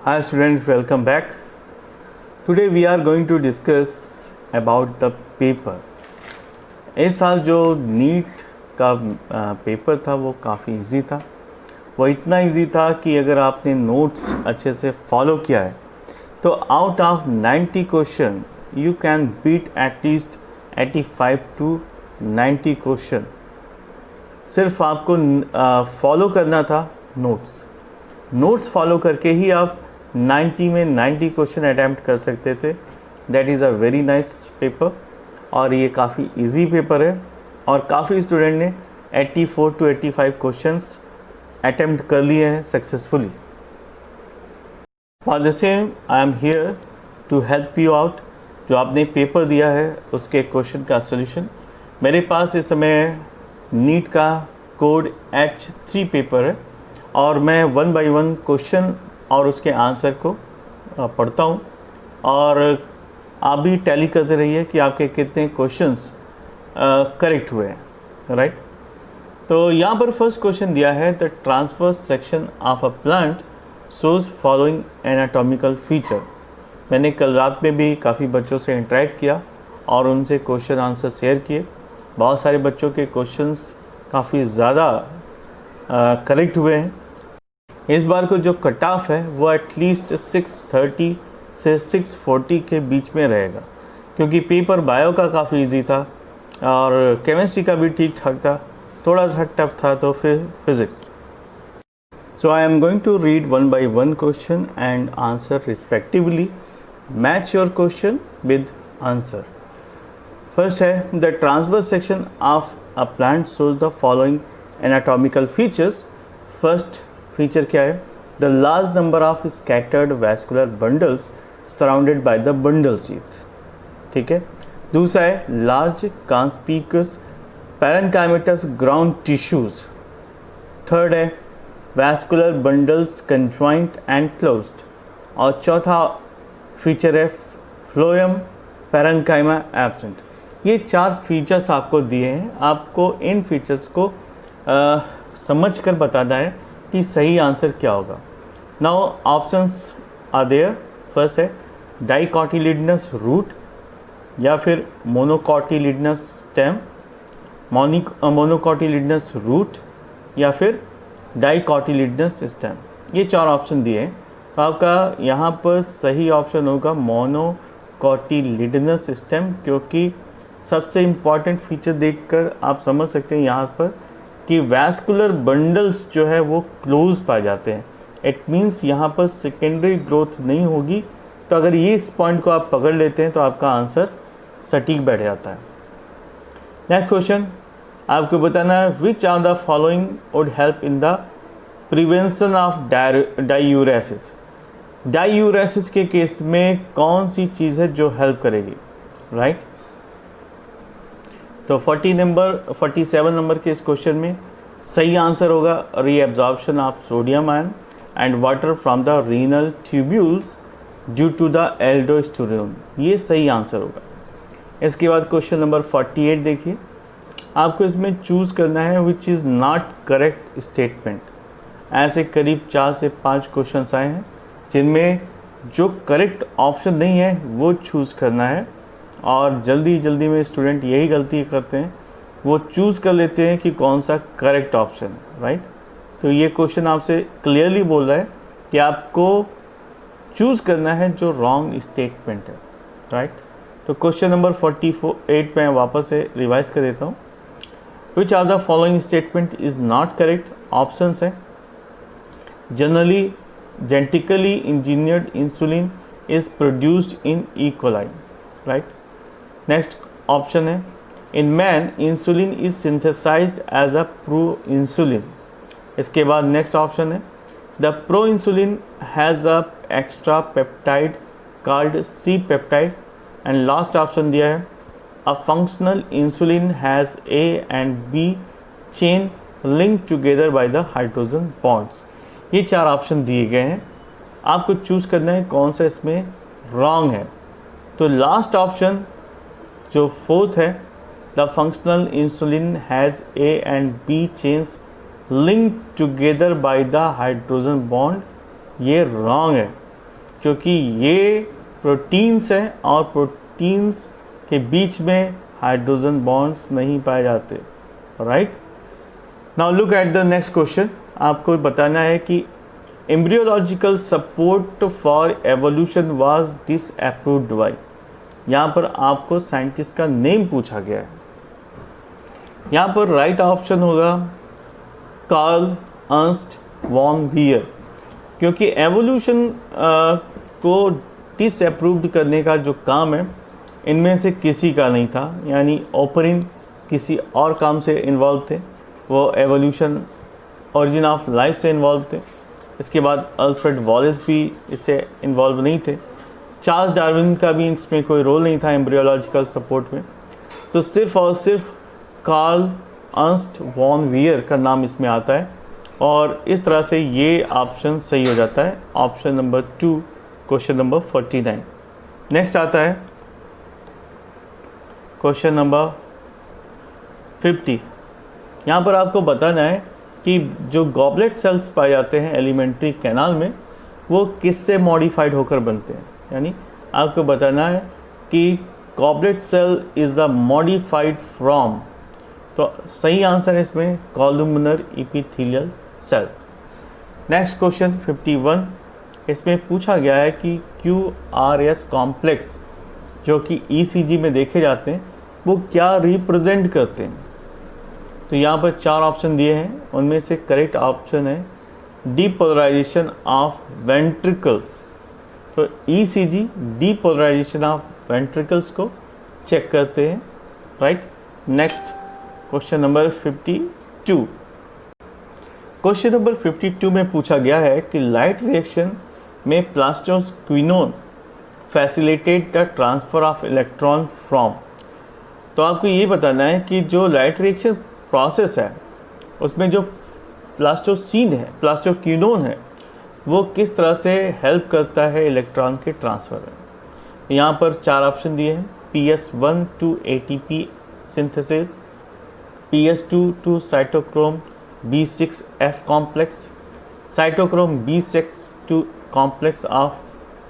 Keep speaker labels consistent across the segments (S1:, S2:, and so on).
S1: Hi students, welcome back. Today we are going to discuss about the paper. इस साल जो NEET का paper था वो काफ़ी इजी था. वो इतना इजी था कि अगर आपने नोट्स अच्छे से फॉलो किया है तो out of 90 question you can beat at least 85 to 90 question. सिर्फ आपको फॉलो करना था नोट्स फॉलो करके ही आप 90 में 90 क्वेश्चन अटैम्प्ट कर सकते थे. That is a very nice paper और ये काफ़ी इजी पेपर है और काफ़ी स्टूडेंट ने 84 to 85 क्वेश्चंस अटैम्प्ट कर लिए हैं successfully. For the same I am here to help you out. जो आपने पेपर दिया है उसके क्वेश्चन का सोल्यूशन मेरे पास इस समय नीट का कोड H3 पेपर है और मैं 1 by 1 क्वेश्चन और उसके आंसर को पढ़ता हूँ और आप भी टैली करते रहिए कि आपके कितने क्वेश्चंस करेक्ट हुए हैं. राइट. तो यहाँ पर फर्स्ट क्वेश्चन दिया है the transverse section of a plant shows following anatomical feature. मैंने कल रात में भी काफ़ी बच्चों से इंटरेक्ट किया और उनसे क्वेश्चन आंसर शेयर किए. बहुत सारे बच्चों के क्वेश्चंस काफ़ी ज़्यादा करेक्ट हुए हैं. इस बार को जो कट ऑफ है वो एटलीस्ट 630 से 640 के बीच में रहेगा क्योंकि पेपर बायो का काफ़ी इजी था और केमिस्ट्री का भी ठीक ठाक था. थोड़ा सा टफ था तो फिर physics. So I am going to read 1 by 1 question and answer respectively. Match your question with answer. First है the transverse section of a plant shows the following anatomical features. First feature क्या है? The large number of scattered vascular bundles surrounded by the bundle sheath. ठीक है. दूसरा है large conspicuous parenchymatous ground tissues. Third है vascular bundles conjoint and closed. और चौथा feature है फ्लोएम पैरेन्काइमा एब्सेंट. ये 4 फीचर्स आपको दिए हैं. आपको इन फीचर्स को समझ कर बताना है कि सही आंसर क्या होगा. Now options are there. First है डाइकोटिलिडनस रूट या फिर मोनोकोटिलिडनस स्टेम, मोनोकोटिलिडनस रूट या फिर डाइकोटिलिडनस स्टेम. ये 4 ऑप्शन दिए हैं. तो आपका यहाँ पर सही ऑप्शन होगा मोनोकोटिलिडनस स्टेम क्योंकि सबसे इम्पॉर्टेंट फीचर देखकर आप समझ सकते हैं यहाँ पर कि वैस्कुलर बंडल्स जो है वो क्लोज पाए जाते हैं. इट मीन्स यहाँ पर सेकेंडरी ग्रोथ नहीं होगी. तो अगर ये इस पॉइंट को आप पकड़ लेते हैं तो आपका आंसर सटीक बैठ जाता है. नेक्स्ट क्वेश्चन आपको बताना है विच of the following would help in the prevention of diuresis. Diuresis के केस में कौन सी चीज़ है जो हेल्प करेगी. राइट. तो 47 नंबर के इस क्वेश्चन में सही आंसर होगा reabsorption of sodium ion and water from the renal tubules due to the aldosterone. ये सही आंसर होगा. इसके बाद क्वेश्चन नंबर 48 देखिए. आपको इसमें चूज़ करना है which is not correct statement. ऐसे करीब 4 से 5 क्वेश्चन आए हैं जिनमें जो करेक्ट ऑप्शन नहीं है वो चूज़ करना है और जल्दी में स्टूडेंट यही गलती करते हैं. वो चूज़ कर लेते हैं कि कौन सा करेक्ट ऑप्शन है. राइट. तो ये क्वेश्चन आपसे क्लियरली बोल रहा है कि आपको चूज़ करना है जो रॉन्ग स्टेटमेंट है. राइट. तो क्वेश्चन नंबर 48 में वापस से रिवाइज कर देता हूँ. Which of the following statement is not correct. Options हैं generally genetically engineered insulin is produced in E coli. Right. Next option है in man insulin is synthesized as a proinsulin. इसके बाद next option है the proinsulin has a extra peptide called C peptide. And last option दिया है a functional insulin has A and B chain link together by the hydrogen bonds. ये 4 option दिए गए हैं. आपको चूज़ करना है कौन सा इसमें रॉन्ग है. तो लास्ट ऑप्शन जो 4th है the functional insulin has A and B chains link together by the hydrogen bond, ये रॉन्ग है. क्योंकि ये प्रोटीन्स हैं और प्रोटीन्स के बीच में हाइड्रोजन बॉन्ड्स नहीं पाए जाते, right. Now look at the next question. आपको बताना है कि embryological support for evolution was disapproved by. यहाँ पर आपको साइंटिस्ट का नेम पूछा गया है। यहाँ पर राइट ऑप्शन होगा कार्ल अर्नस्ट वॉन वियर, क्योंकि एवोल्यूशन को डिसअप्रूव्ड करने का जो काम है इनमें से किसी का नहीं था, यानी ओपरिन किसी और काम से इन्वॉल्व थे, वो एवोल्यूशन ओरिजिन ऑफ लाइफ से इन्वॉल्व थे। इसके बाद अल्फ्रेड वॉलेस भी इससे इन्वॉल्व नहीं थे, चार्ल्स डार्विन का भी इसमें कोई रोल नहीं था एम्ब्रियोलॉजिकल सपोर्ट में। तो सिर्फ और सिर्फ कार्ल अर्नस्ट वॉन वियर का नाम इसमें आता है, और इस तरह से ये ऑप्शन सही हो जाता है, option number 2, question number 49। Next आता है क्वेश्चन नंबर 50। यहाँ पर आपको बताना है कि जो गॉबलेट सेल्स पाए जाते हैं एलिमेंट्री कैनाल में वो किससे मॉडिफाइड होकर बनते हैं। यानी आपको बताना है कि goblet cell is a modified from, तो सही आंसर है इसमें columnar epithelial cells. Next question 51, इसमें पूछा गया है कि QRS कॉम्प्लेक्स जो कि ECG में देखे जाते हैं वो क्या रिप्रेजेंट करते हैं। तो यहाँ पर 4 ऑप्शन दिए हैं, उनमें से करेक्ट ऑप्शन है डीपोलराइजेशन ऑफ वेंट्रिकल्स। तो ECG डीपोलराइजेशन ऑफ वेंट्रिकल्स को चेक करते हैं, right. Next question number 52। Question number 52 में पूछा गया है कि लाइट रिएक्शन में plastoquinone facilitate the transfer of electron from. तो आपको ये बताना है कि जो लाइट रिएक्शन प्रोसेस है उसमें जो प्लास्टोक्विनोन है वो किस तरह से हेल्प करता है इलेक्ट्रॉन के ट्रांसफ़र में। यहाँ पर 4 ऑप्शन दिए हैं, PS1 to ATP synthesis, PS2 to cytochrome B6F complex, cytochrome B6 to complex of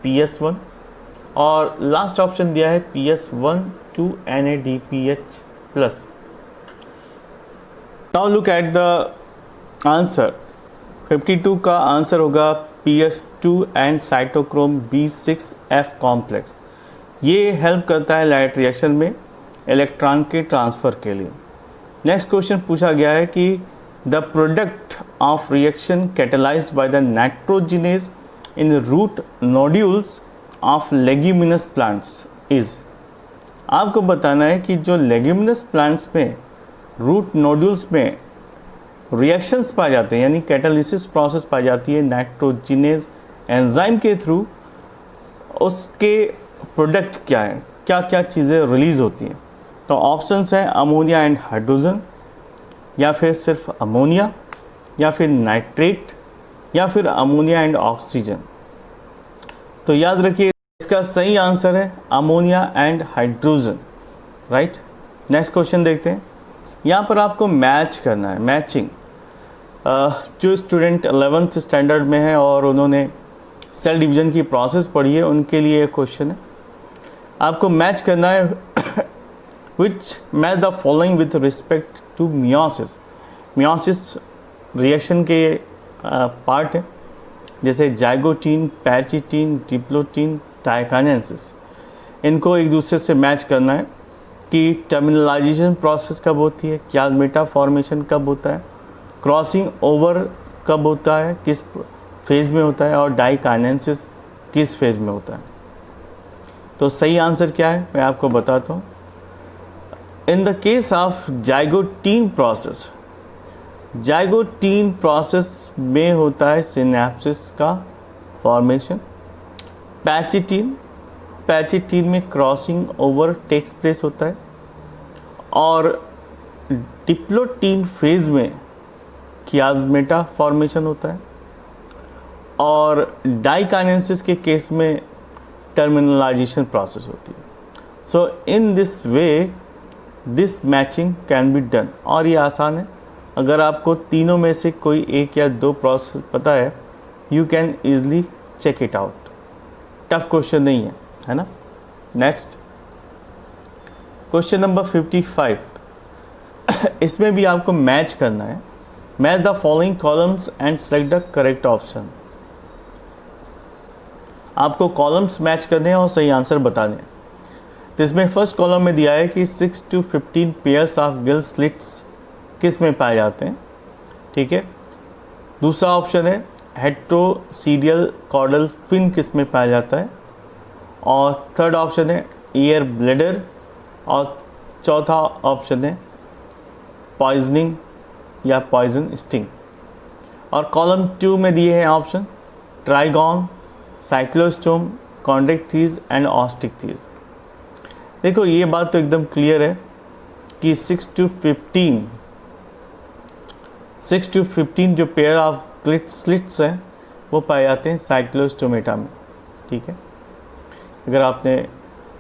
S1: PS1, और लास्ट ऑप्शन दिया है PS1 to NADPH plus. Now look at the answer. 52 का आंसर होगा PS2 एंड साइटोक्रोम B6F कॉम्प्लेक्स। ये help करता है light reaction में इलेक्ट्रॉन के ट्रांसफ़र के लिए। नेक्स्ट क्वेश्चन पूछा गया है कि the product of reaction catalysed by the nitrogenase in root nodules of leguminous plants is. आपको बताना है कि जो लेग्यूमिनस प्लांट्स में रूट नोड्यूल्स में रिएक्शंस पाए जाते हैं, यानी कैटालिसिस प्रोसेस पाई जाती है नाइट्रोजिनेज एंजाइम के थ्रू, उसके प्रोडक्ट क्या है, क्या क्या चीज़ें रिलीज़ होती हैं। तो ऑप्शंस हैं अमोनिया एंड हाइड्रोजन, या फिर सिर्फ अमोनिया, या फिर नाइट्रेट, या फिर अमोनिया एंड ऑक्सीजन। तो याद रखिए इसका सही आंसर है ammonia and hydrogen, right. Next question देखते हैं। यहाँ पर आपको मैच करना है, मैचिंग। जो स्टूडेंट 11th स्टैंडर्ड में है और उन्होंने सेल डिवीज़न की प्रोसेस पढ़ी है उनके लिए एक क्वेश्चन है। आपको मैच करना है which match the following with respect to meiosis. Meiosis reaction के पार्ट है, जैसे जाइगोटीन, पैचिटीन, डिप्लोटीन, टाइकानेंसिस। इनको एक दूसरे से मैच करना है कि टर्मिनलाइजेशन प्रोसेस कब होती है, क्याजमेटा फॉर्मेशन कब होता है, क्रॉसिंग ओवर कब होता है, किस फेज़ में होता है, और डाइकानेंसिस किस फेज़ में होता है। तो सही आंसर क्या है मैं आपको बताता हूँ। इन the case of zygotene process, zygotene process में होता है सिनेप्सिस का फॉर्मेशन। पैचिटीन, पैचिटीन में क्रॉसिंग ओवर टेक्स प्लेस होता है, और डिप्लोटीन फेज़ में कियाजमेटा फॉर्मेशन होता है, और डाइकानेंसिस के केस में टर्मिनलाइजेशन प्रोसेस होती है। So in this way this matching can be done, और ये आसान है। अगर आपको तीनों में से कोई एक या दो प्रोसेस पता है, you can easily check it out. Tough question नहीं है ना। नेक्स्ट क्वेश्चन नंबर 55, इसमें भी आपको मैच करना है। Match the following columns and select the correct option. आपको कॉलम्स मैच करने हैं और सही आंसर बताने हैं। तो इसमें फर्स्ट कॉलम में दिया है कि 6 to 15 pairs of gill slits किस में पाए जाते हैं, ठीक है। दूसरा ऑप्शन है हेट्रोसीडियल कॉर्डल फिन किस में पाया जाता है, और थर्ड ऑप्शन है ईयर ब्लेडर, और चौथा ऑप्शन है पॉइजनिंग या पॉइजन स्टिंग। और कॉलम 2 में दिए हैं ऑप्शन ट्राइगॉन, साइक्लोस्टोम, कॉन्ड्रेक्टीज एंड ऑस्टिक्टीज। देखो ये बात तो एकदम क्लियर है कि 6 to 15 जो पेयर ऑफ स्लिट्स हैं वो पाए जाते हैं साइक्लोस्टोमेटा में, ठीक है। अगर आपने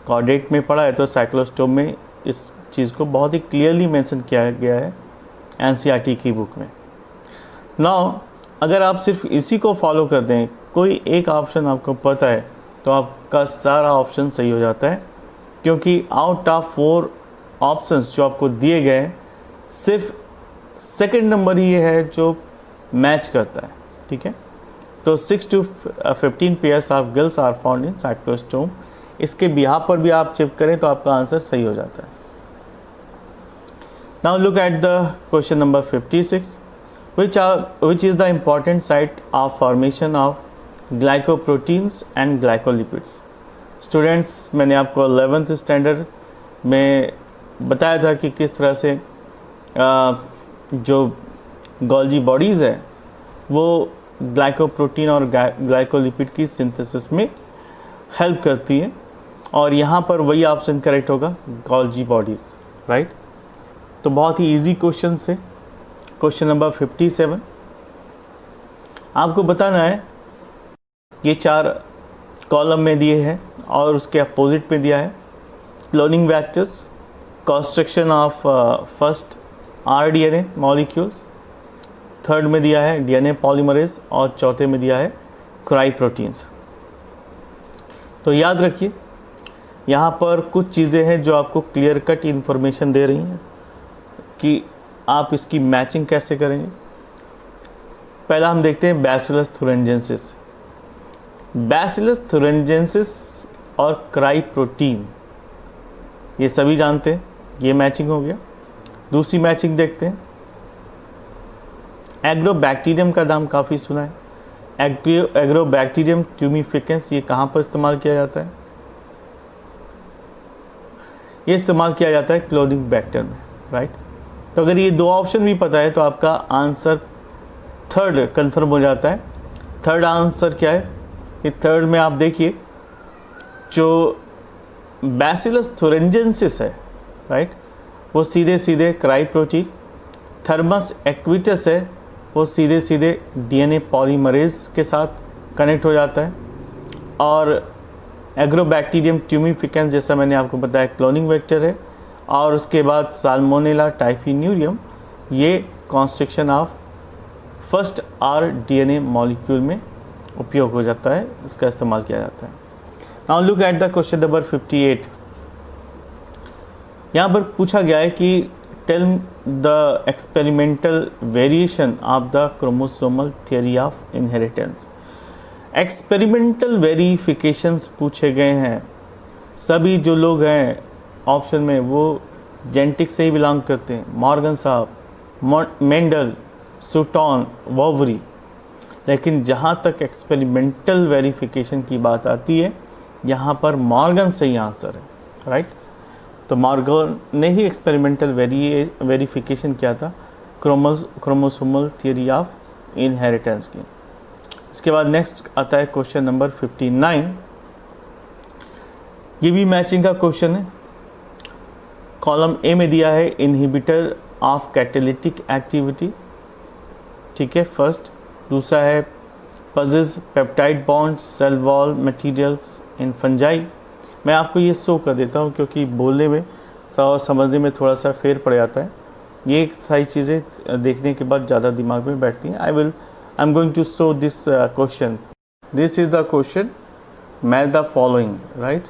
S1: कॉर्डेट में पढ़ा है तो साइक्लोस्टोम में इस चीज़ को बहुत ही क्लियरली मेंशन किया गया है एनसीईआरटी की बुक में। नाउ अगर आप सिर्फ इसी को फॉलो कर दें, कोई एक ऑप्शन आपको पता है, तो आपका सारा ऑप्शन सही हो जाता है, क्योंकि आउट ऑफ 4 ऑप्शंस जो आपको दिए गए सिर्फ सेकंड नंबर ही है जो मैच करता है, ठीक है। तो 6 to 15 pairs of gills are found in cyclostome, इसके बिहाफ पर भी आप चेक करें तो आपका आंसर सही हो जाता है। Now look at the question number 56, which is the important site of formation of glycoproteins and glycolipids। Students, मैंने आपको 11th स्टैंडर्ड में बताया था कि किस तरह से जो गोल्जी बॉडीज़ है वो ग्लाइकोप्रोटीन और ग्लाइकोलिपिड की सिंथेसिस में हेल्प करती है, और यहाँ पर वही ऑप्शन करेक्ट होगा, गोल्जी बॉडीज़, राइट। तो बहुत ही इजी क्वेश्चन से क्वेश्चन नंबर 57 आपको बताना है, ये 4 कॉलम में दिए हैं और उसके अपोजिट में दिया है cloning vectors, construction of first rDNA molecules, third में दिया है डीएनए पॉलीमरेज, और चौथे में दिया है क्राई प्रोटीन्स। तो याद रखिए यहाँ पर कुछ चीज़ें हैं जो आपको क्लियर कट इन्फॉर्मेशन दे रही हैं कि आप इसकी मैचिंग कैसे करेंगे। पहला हम देखते हैं बैसिलस थुरिंजेंसिस। बैसिलस थुरिंजेंसिस और क्राई प्रोटीन ये सभी जानते हैं, ये मैचिंग हो गया। दूसरी मैचिंग देखते हैं, एग्रोबैक्टीरियम का नाम काफ़ी सुना है। एग्रोबैक्टीरियम ट्यूमिफिकेंस ये कहाँ पर इस्तेमाल किया जाता है? ये इस्तेमाल किया जाता है क्लोनिंग बैक्टर में, राइट। तो अगर ये 2 ऑप्शन भी पता है तो आपका आंसर थर्ड कंफर्म हो जाता है। थर्ड आंसर क्या है? ये थर्ड में आप देखिए जो बैसिलस थुरिंजेंसिस है, राइट, वो सीधे सीधे क्राई प्रोटीन, थर्मस एक्विटस है वो सीधे सीधे डीएनए पॉलीमरेज के साथ कनेक्ट हो जाता है, और एग्रोबैक्टीरियम ट्यूमिफिकेंस जैसा मैंने आपको बताया क्लोनिंग वेक्टर है, और उसके बाद साल्मोनेला टाइफिन्यूरियम ये construction of first rDNA molecule में उपयोग हो जाता है, इसका इस्तेमाल किया जाता है। Now look at the question number 58। यहाँ पर पूछा गया है कि tell the experimental variation of the chromosomal theory of inheritance. Experimental verifications पूछे गए हैं। सभी जो लोग हैं ऑप्शन में वो जेनेटिक्स से ही बिलोंग करते हैं, मॉर्गन साहब, मेंडल, सूटॉन, वोवरी। लेकिन जहाँ तक एक्सपेरिमेंटल वेरिफिकेशन की बात आती है यहाँ पर मॉर्गन सही आंसर है, राइट। तो मॉर्गन ने ही एक्सपेरिमेंटल वेरिफिकेशन किया था क्रोमोसोमल थियरी ऑफ इनहेरिटेंस की। इसके बाद नेक्स्ट आता है क्वेश्चन नंबर 59। ये भी मैचिंग का क्वेश्चन है। कॉलम ए में दिया है इनहिबिटर ऑफ कैटालिटिक एक्टिविटी, ठीक है, फर्स्ट। दूसरा है possess peptide bonds cell wall materials in fungi. मैं आपको ये शो कर देता हूँ क्योंकि बोलने में और समझने में थोड़ा सा फेर पड़ जाता है। ये सारी चीज़ें देखने के बाद ज़्यादा दिमाग में बैठती हैं। I am going to show this question. This is the question match the following, right.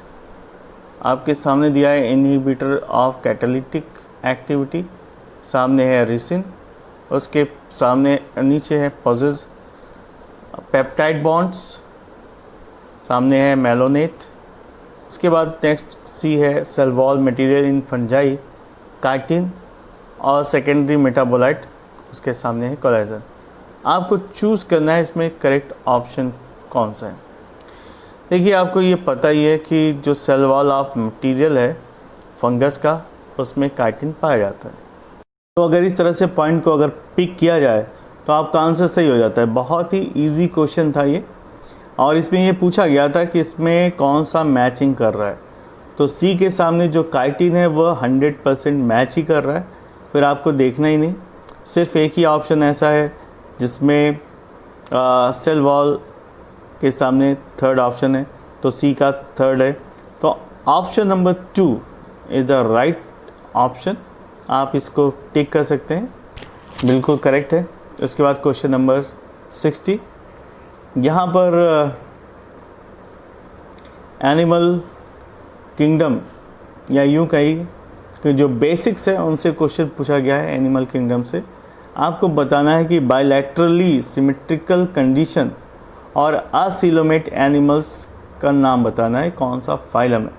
S1: आपके सामने दिया है इनहिबिटर ऑफ कैटालिटिक एक्टिविटी, सामने है रिसिन, उसके सामने नीचे है पॉजेज पेप्टाइड बॉन्ड्स, सामने है मेलोनेट, उसके बाद नेक्स्ट सी है cell wall material in fungi chitin, और सेकेंडरी मेटाबोलाइट उसके सामने है कोलेजन। आपको चूज़ करना है इसमें करेक्ट ऑप्शन कौन सा है। देखिए आपको ये पता ही है कि जो सेल वॉल ऑफ मटेरियल है फंगस का, उसमें काइटिन पाया जाता है। तो अगर इस तरह से पॉइंट को अगर पिक किया जाए तो आपका आंसर सही हो जाता है। बहुत ही इजी क्वेश्चन था ये, और इसमें ये पूछा गया था कि इसमें कौन सा मैचिंग कर रहा है। तो सी के सामने जो काइटिन है वह 100% मैच ही कर रहा है, फिर आपको देखना ही नहीं। सिर्फ एक ही ऑप्शन ऐसा है जिसमें सेल वॉल के सामने थर्ड ऑप्शन है, तो सी का थर्ड है। तो option number 2 is the right option. आप इसको टिक कर सकते हैं, बिल्कुल करेक्ट है। उसके बाद क्वेश्चन नंबर 60, यहाँ पर एनिमल किंगडम या यूँ कहिए कि जो बेसिक्स है उनसे क्वेश्चन पूछा गया है एनिमल किंगडम से। आपको बताना है कि बायलैटरली सिमेट्रिकल कंडीशन और असिलोमेट एनिमल्स का नाम बताना है, कौन सा फाइलम है।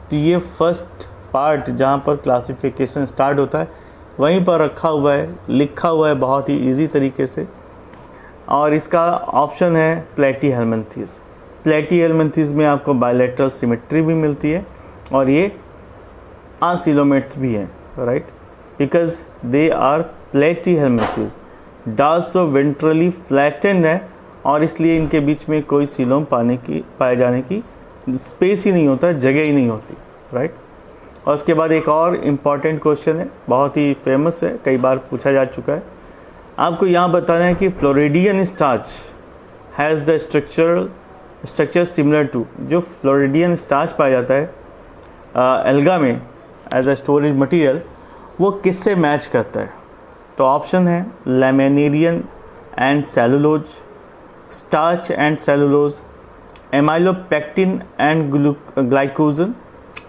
S1: तो ये फर्स्ट पार्ट जहाँ पर क्लासिफिकेशन स्टार्ट होता है वहीं पर रखा हुआ है, लिखा हुआ है बहुत ही इजी तरीके से, और इसका ऑप्शन है प्लेटीहेल्मिन्थेस। प्लेटीहेल्मिन्थेस में आपको बायलैटरल सिमेट्री भी मिलती है और ये असिलोमेट्स भी हैं, right, because they are platyhelminthes. Dorso ventrally flattened है और इसलिए इनके बीच में कोई सीलोम पाए जाने की स्पेस ही नहीं होता, जगह ही नहीं होती, राइट। और उसके बाद एक और इम्पॉर्टेंट क्वेश्चन है, बहुत ही फेमस है, कई बार पूछा जा चुका है। आपको यहाँ बताना है कि floridean starch has the structure similar to, जो फ्लोरिडियन स्टार्च पाया जाता है एल्गा में एज अ स्टोरेज मटेरियल, वो किससे मैच करता है। तो ऑप्शन है laminarin and cellulose, starch and cellulose, amylopectin and glycogen,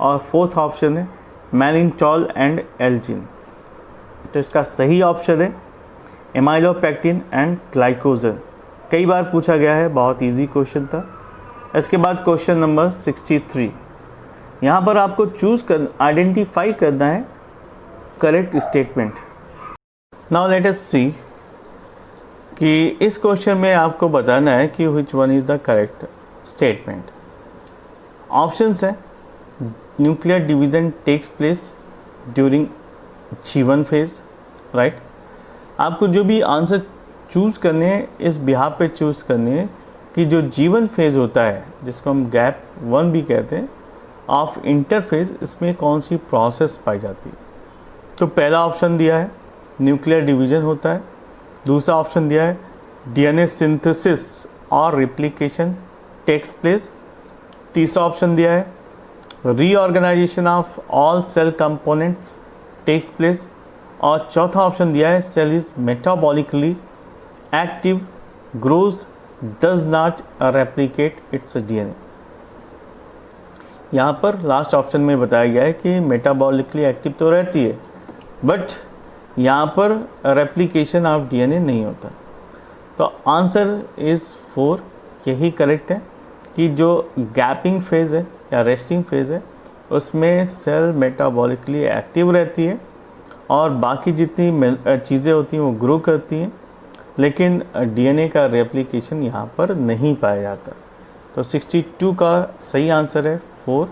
S1: और फोर्थ ऑप्शन है मैलिनटॉल एंड एल्जिन। तो इसका सही ऑप्शन है एमाइलोपेक्टिन एंड ग्लाइकोजन। कई बार पूछा गया है, बहुत इजी क्वेश्चन था। इसके बाद क्वेश्चन नंबर 63, यहाँ पर आपको आइडेंटिफाई करना है correct statement. Now let us see कि इस क्वेश्चन में आपको बताना है कि which one is the correct statement. Options है nuclear division takes place during G1 phase, right. आपको जो भी आंसर चूज़ करने हैं इस बिहाफ पे चूज़ करने हैं कि जो G1 फेज़ होता है, जिसको हम गैप 1 भी कहते हैं, ऑफ इंटरफेज, इसमें कौन सी प्रोसेस पाई जाती है। तो पहला ऑप्शन दिया है न्यूक्लियर डिवीज़न होता है, दूसरा ऑप्शन दिया है DNA सिंथेसिस और रिप्लिकेशन टेक्स प्लेस, तीसरा ऑप्शन दिया है reorganisation of all cell components takes place, और चौथा ऑप्शन दिया है cell is metabolically active, grows, does not replicate its DNA। यहाँ पर लास्ट ऑप्शन में बताया गया है कि मेटाबॉलिकली एक्टिव तो रहती है, बट यहाँ पर रेप्लिकेशन ऑफ DNA नहीं होता। तो आंसर इज़ 4, यही करेक्ट है कि जो गैपिंग फेज़ है या रेस्टिंग फेज़ है उसमें सेल मेटाबॉलिकली एक्टिव रहती है और बाकी जितनी चीज़ें होती हैं वो ग्रो करती हैं, लेकिन DNA का रेप्लिकेशन यहाँ पर नहीं पाया जाता। तो 62 का सही आंसर है 4।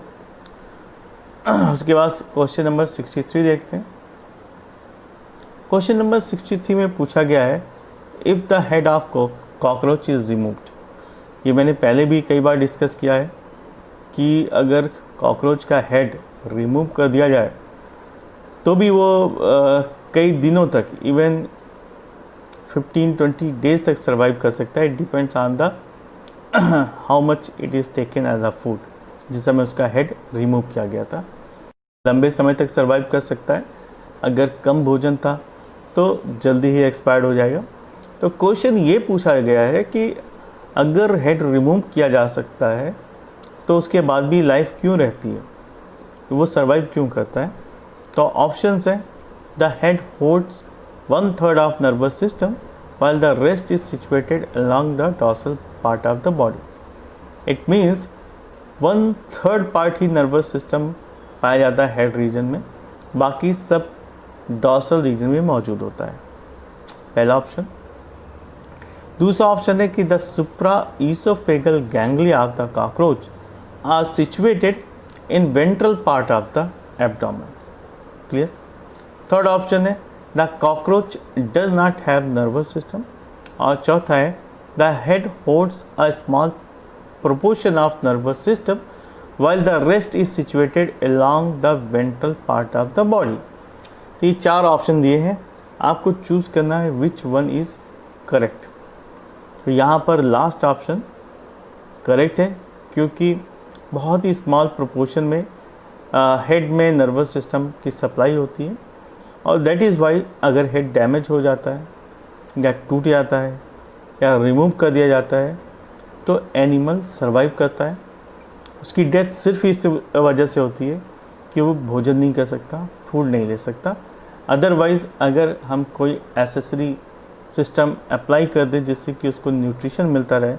S1: उसके बाद क्वेश्चन नंबर 63 देखते हैं। क्वेश्चन नंबर 63 में पूछा गया है if the head of cockroach is removed. ये मैंने पहले भी कई बार डिस्कस किया है कि अगर कॉकरोच का हेड रिमूव कर दिया जाए तो भी वो कई दिनों तक, इवन 15-20 डेज तक सर्वाइव कर सकता है। Depends on the how much it is taken as a food. जिस समय उसका हेड रिमूव किया गया था, लंबे समय तक सर्वाइव कर सकता है। अगर कम भोजन था तो जल्दी ही एक्सपायर्ड हो जाएगा। तो क्वेश्चन ये पूछा गया है कि अगर हेड रिमूव किया जा सकता है तो उसके बाद भी लाइफ क्यों रहती है, वो सर्वाइव क्यों करता है? तो ऑप्शंस हैं, the head holds 1/3 of nervous system while the rest is situated along the dorsal part of the body. It means 1/3 part he nervous system पाया जाता है हेड रीजन में, बाकी सब डॉर्सल रीजन में मौजूद होता है, पहला ऑप्शन। दूसरा ऑप्शन है कि the supra oesophageal ganglia of the cockroach are situated in ventral part of the abdomen. Clear. Third option है the cockroach does not have nervous system. और चौथा है the head holds a small proportion of nervous system while the rest is situated along the ventral part of the body। तो ये 4 option दिए हैं, आपको choose करना है विच वन इज़ करेक्ट। तो यहाँ पर लास्ट ऑप्शन करेक्ट है, क्योंकि बहुत ही स्मॉल प्रोपोर्शन में हेड में नर्वस सिस्टम की सप्लाई होती है, और दैट इज़ वाई अगर हेड डैमेज हो जाता है या टूट जाता है या रिमूव कर दिया जाता है तो एनिमल सर्वाइव करता है। उसकी डेथ सिर्फ इस वजह से होती है कि वो भोजन नहीं कर सकता, फूड नहीं ले सकता। अदरवाइज़ अगर हम कोई एसेसरी सिस्टम अप्लाई कर दें जिससे कि उसको न्यूट्रिशन मिलता रहे,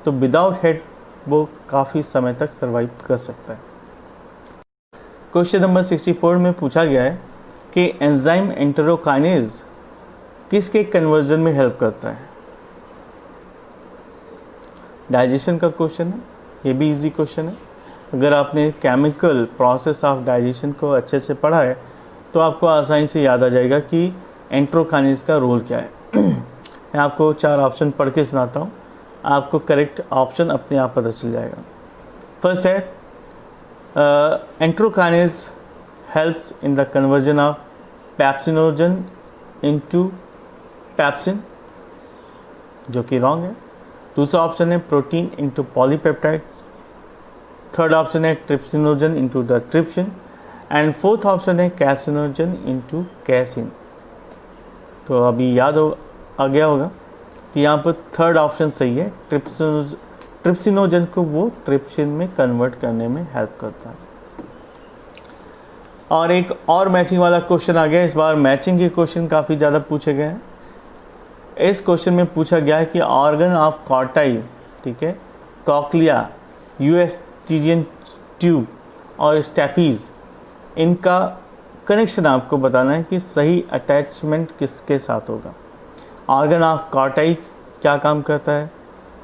S1: तो विदाउट हेड वो काफ़ी समय तक सर्वाइव कर सकता है। क्वेश्चन नंबर 64 में पूछा गया है कि एंजाइम एंटेरोकाइनेज किसके कन्वर्जन में हेल्प करता है? डाइजेशन का क्वेश्चन है, ये भी इजी क्वेश्चन है। अगर आपने केमिकल प्रोसेस ऑफ डाइजेशन को अच्छे से पढ़ा है तो आपको आसानी से याद आ जाएगा कि एंटेरोकाइनेज का रोल क्या है। मैं आपको 4 ऑप्शन पढ़ के सुनाता हूँ, आपको करेक्ट ऑप्शन अपने आप पता चल जाएगा। फर्स्ट है enterokinase helps in the conversion of pepsinogen into pepsin, जो कि रॉन्ग है। दूसरा ऑप्शन है protein into polypeptides. Third option है trypsinogen into the trypsin. And fourth option है कैसिनोजन इंटू कैसिन। तो अभी याद आ गया होगा कि यहाँ पर थर्ड ऑप्शन सही है, ट्रिप्सिनोजन को वो ट्रिप्सिन में कन्वर्ट करने में हेल्प करता है। और एक और मैचिंग वाला क्वेश्चन आ गया। इस बार मैचिंग के क्वेश्चन काफ़ी ज़्यादा पूछे गए हैं। इस क्वेश्चन में पूछा गया है कि ऑर्गन ऑफ कॉर्टाई, ठीक है, कॉक्लिया, यूएस्टिजियन ट्यूब और स्टेपीज, इनका कनेक्शन आपको बताना है कि सही अटैचमेंट किसके साथ होगा। ऑर्गन ऑफ कॉर्टाई क्या काम करता है,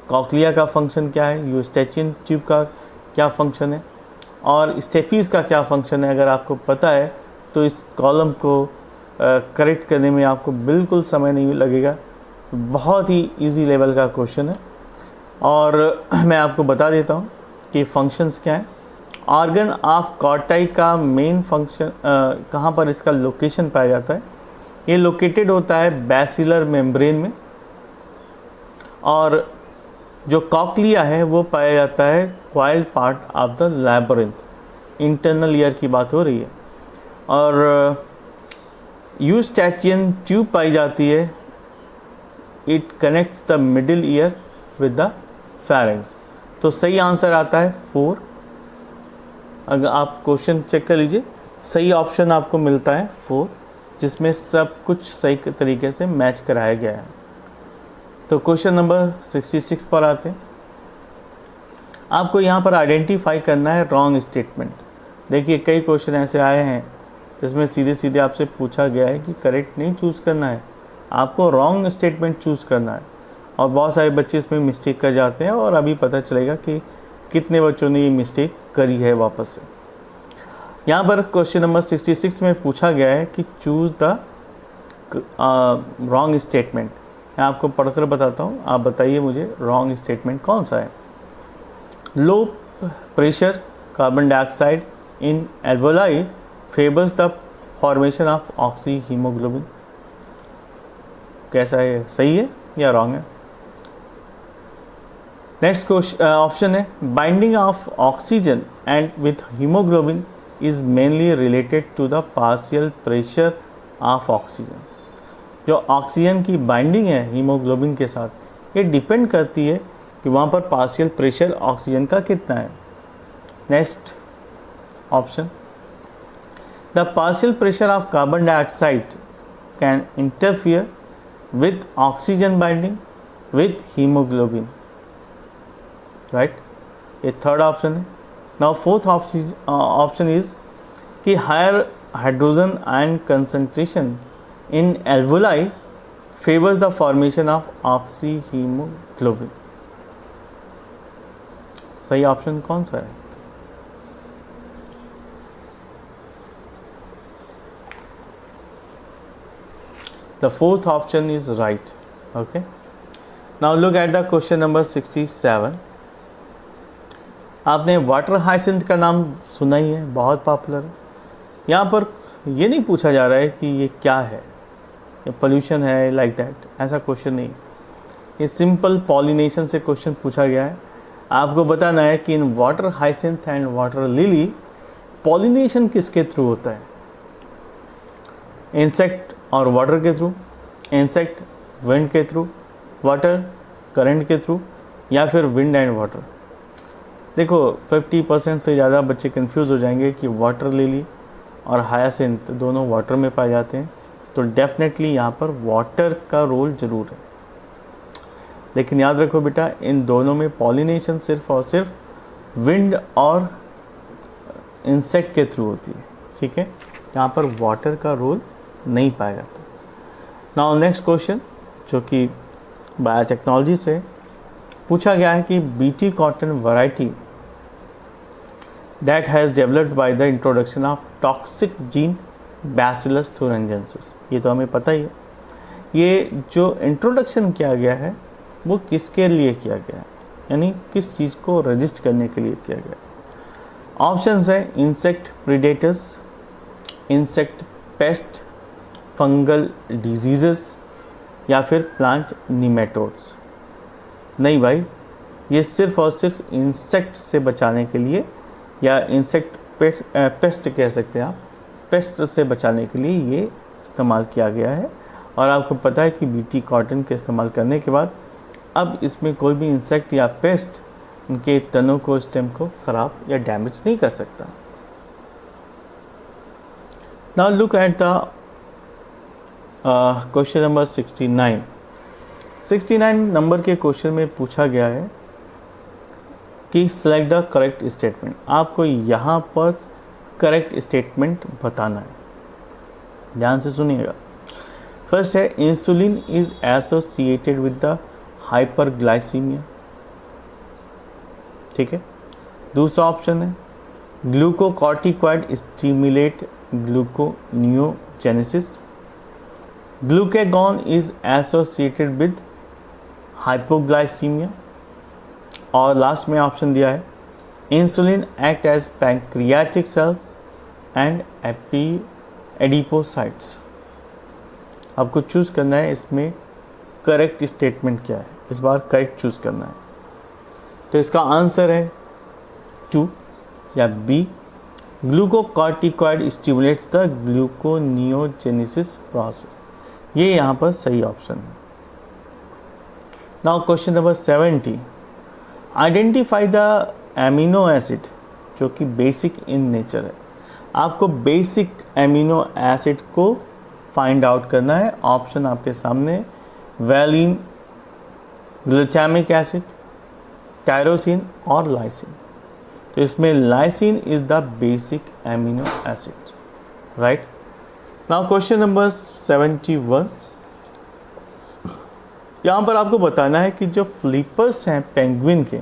S1: कॉक्लिया का फंक्शन क्या है, यूएस्टिजियन ट्यूब का क्या फंक्शन है और स्टेपीज का क्या फंक्शन है। अगर आपको पता है तो इस कॉलम को करेक्ट करने में आपको बिल्कुल समय नहीं लगेगा। बहुत ही इजी लेवल का क्वेश्चन है और मैं आपको बता देता हूँ कि फंक्शंस क्या हैं। ऑर्गन ऑफ कॉर्टाई का मेन फंक्शन कहाँ पर इसका लोकेशन पाया जाता है, ये लोकेटेड होता है बैसिलर मेम्ब्रेन में, और जो कॉक्लिया है वो पाया जाता है coiled part of the labyrinth, internal ear की बात हो रही है। और यूस्टैचियन ट्यूब पाई जाती है, it connects the middle ear with the pharynx. तो सही आंसर आता है 4। अगर आप क्वेश्चन चेक कर लीजिए, सही ऑप्शन आपको मिलता है 4, जिसमें सब कुछ सही तरीके से मैच कराया गया है। तो क्वेश्चन नंबर 66 पर आते हैं। आपको यहाँ पर आइडेंटिफाई करना है रॉन्ग स्टेटमेंट। देखिए कई क्वेश्चन ऐसे आए हैं जिसमें सीधे सीधे आपसे पूछा गया है कि करेक्ट नहीं चूज़ करना है, आपको रॉन्ग स्टेटमेंट चूज़ करना है, और बहुत सारे बच्चे इसमें मिस्टेक कर जाते हैं और अभी पता चलेगा कि कितने बच्चों ने ये मिस्टेक करी है वापस से। यहाँ पर क्वेश्चन नंबर 66 में पूछा गया है कि चूज़ द रॉन्ग स्टेटमेंट। मैं आपको पढ़कर बताता हूँ, आप बताइए मुझे रॉन्ग स्टेटमेंट कौन सा है। Low pressure carbon dioxide in alveoli favours the formation of oxy haemoglobin. कैसा है, सही है या रॉन्ग है? Next question option is binding of oxygen and with haemoglobin is mainly related to the partial pressure of oxygen. जो oxygen की binding है haemoglobin के साथ, ये डिपेंड करती है कि वहाँ पर पार्शियल प्रेशर ऑक्सीजन का कितना है। Next option, the partial pressure of carbon dioxide can interfere with oxygen binding with hemoglobin, right? ये थर्ड ऑप्शन है. नाउ फोर्थ ऑप्शन इज कि higher hydrogen ion concentration in alveoli favours the formation of oxy haemoglobin. सही option कौन सा है? The fourth option is right. Okay. Now look at the question number 67. आपने water hyacinth का नाम सुना ही है, बहुत पॉपुलर है. यहाँ पर ये नहीं पूछा जा रहा है कि ये क्या है, ये पोल्यूशन है, लाइक दैट, ऐसा क्वेश्चन नहीं. ये सिंपल पॉलिनेशन से क्वेश्चन पूछा गया है. आपको बताना है कि in water hyacinth and water lily pollination किसके थ्रू होता है? इंसेक्ट और वाटर के थ्रू, इंसेक्ट विंड के थ्रू, वाटर करंट के थ्रू, या फिर विंड एंड वाटर. देखो 50% से ज़्यादा बच्चे कंफ्यूज हो जाएंगे कि वाटर लिली और हायासिंथ दोनों वाटर में पाए जाते हैं, तो डेफिनेटली यहाँ पर वाटर का रोल ज़रूर है. लेकिन याद रखो बेटा, इन दोनों में पॉलिनेशन सिर्फ और सिर्फ विंड और इंसेक्ट के थ्रू होती है. ठीक है, यहाँ पर वाटर का रोल नहीं पाया जाता. नाउ नेक्स्ट क्वेश्चन, जो कि बायोटेक्नोलॉजी से पूछा गया है कि BT cotton variety that has developed by the introduction of toxic gene bacillus thuringiensis. ये तो हमें पता ही है. ये जो इंट्रोडक्शन किया गया है वो किसके लिए किया गया है, यानी किस चीज़ को रजिस्ट करने के लिए किया गया है? ऑप्शंस है insect predators, insect pest, fungal diseases, या फिर प्लांट निमेटोड्स. नहीं भाई, ये सिर्फ और सिर्फ इंसेक्ट से बचाने के लिए, या इंसेक्ट पेस्ट कह सकते हैं आप, पेस्ट से बचाने के लिए ये इस्तेमाल किया गया है. और आपको पता है कि बीटी कॉटन के इस्तेमाल करने के बाद अब इसमें कोई भी इंसेक्ट या पेस्ट इनके तनों को, स्टेम को ख़राब या डैमेज नहीं कर सकता. Now look at the question number 69. 69 number के क्वेश्चन में पूछा गया है कि सिलेक्ट द करेक्ट स्टेटमेंट. आपको यहाँ पर करेक्ट स्टेटमेंट बताना है. ध्यान से सुनिएगा. फर्स्ट है, insulin is associated with the hyperglycaemia. ठीक है. दूसरा ऑप्शन है, glucocorticoid stimulate gluconeogenesis. Glucagon is associated with hypoglycaemia. और लास्ट में ऑप्शन दिया है, insulin act as pancreatic cells and adipocytes. आपको चूज़ करना है इसमें करेक्ट स्टेटमेंट क्या है. इस बार करेक्ट चूज़ करना है. तो इसका आंसर है 2 या B, glucocorticoid stimulates the gluconeogenesis process. ये यहाँ पर सही ऑप्शन है. Now question number 70, identify the amino acid जो कि बेसिक इन नेचर है. आपको बेसिक एमिनो एसिड को फाइंड आउट करना है. ऑप्शन आपके सामने, वैलिन, ग्लूटामिक एसिड, टायरोसिन और लाइसिन. तो इसमें lysine is the basic amino acid, right. Now question number 71. यहाँ पर आपको बताना है कि जो फ्लिपर्स हैं पेंगुइन के,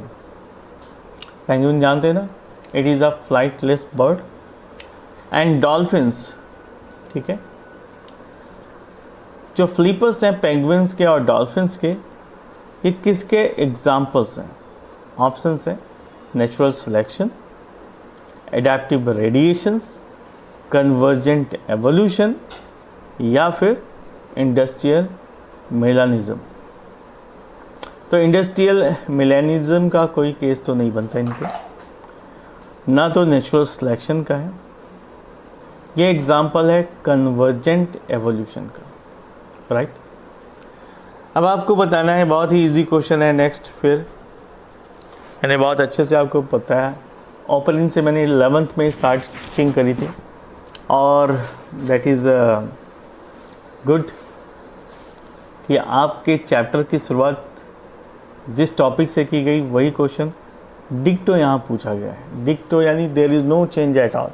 S1: पेंगुइन जानते हैं ना, it is a flightless bird, and dolphins. ठीक है, जो फ्लिपर्स हैं पेंगुइन्स के और डॉल्फिन्स के, ये किसके एग्जाम्पल्स हैं? ऑप्शंस हैं natural selection, adaptive radiations, convergent evolution, या फिर इंडस्ट्रियल मेलानिज्म. तो इंडस्ट्रियल मेलानिज्म का कोई केस तो नहीं बनता इनके, ना तो नेचुरल सिलेक्शन का है. ये एग्जाम्पल है कन्वर्जेंट एवोल्यूशन का, राइट. अब आपको बताना है, बहुत ही इजी क्वेश्चन है. नेक्स्ट फिर मैंने बहुत अच्छे से आपको बताया ओपनिंग से मैंने 11th में स्टार्टिंग करी थी और दैट इज़ गुड कि आपके चैप्टर की शुरुआत जिस टॉपिक से की गई वही क्वेश्चन डिक्टो यहाँ पूछा गया है। डिक्टो यानी there is no change at all.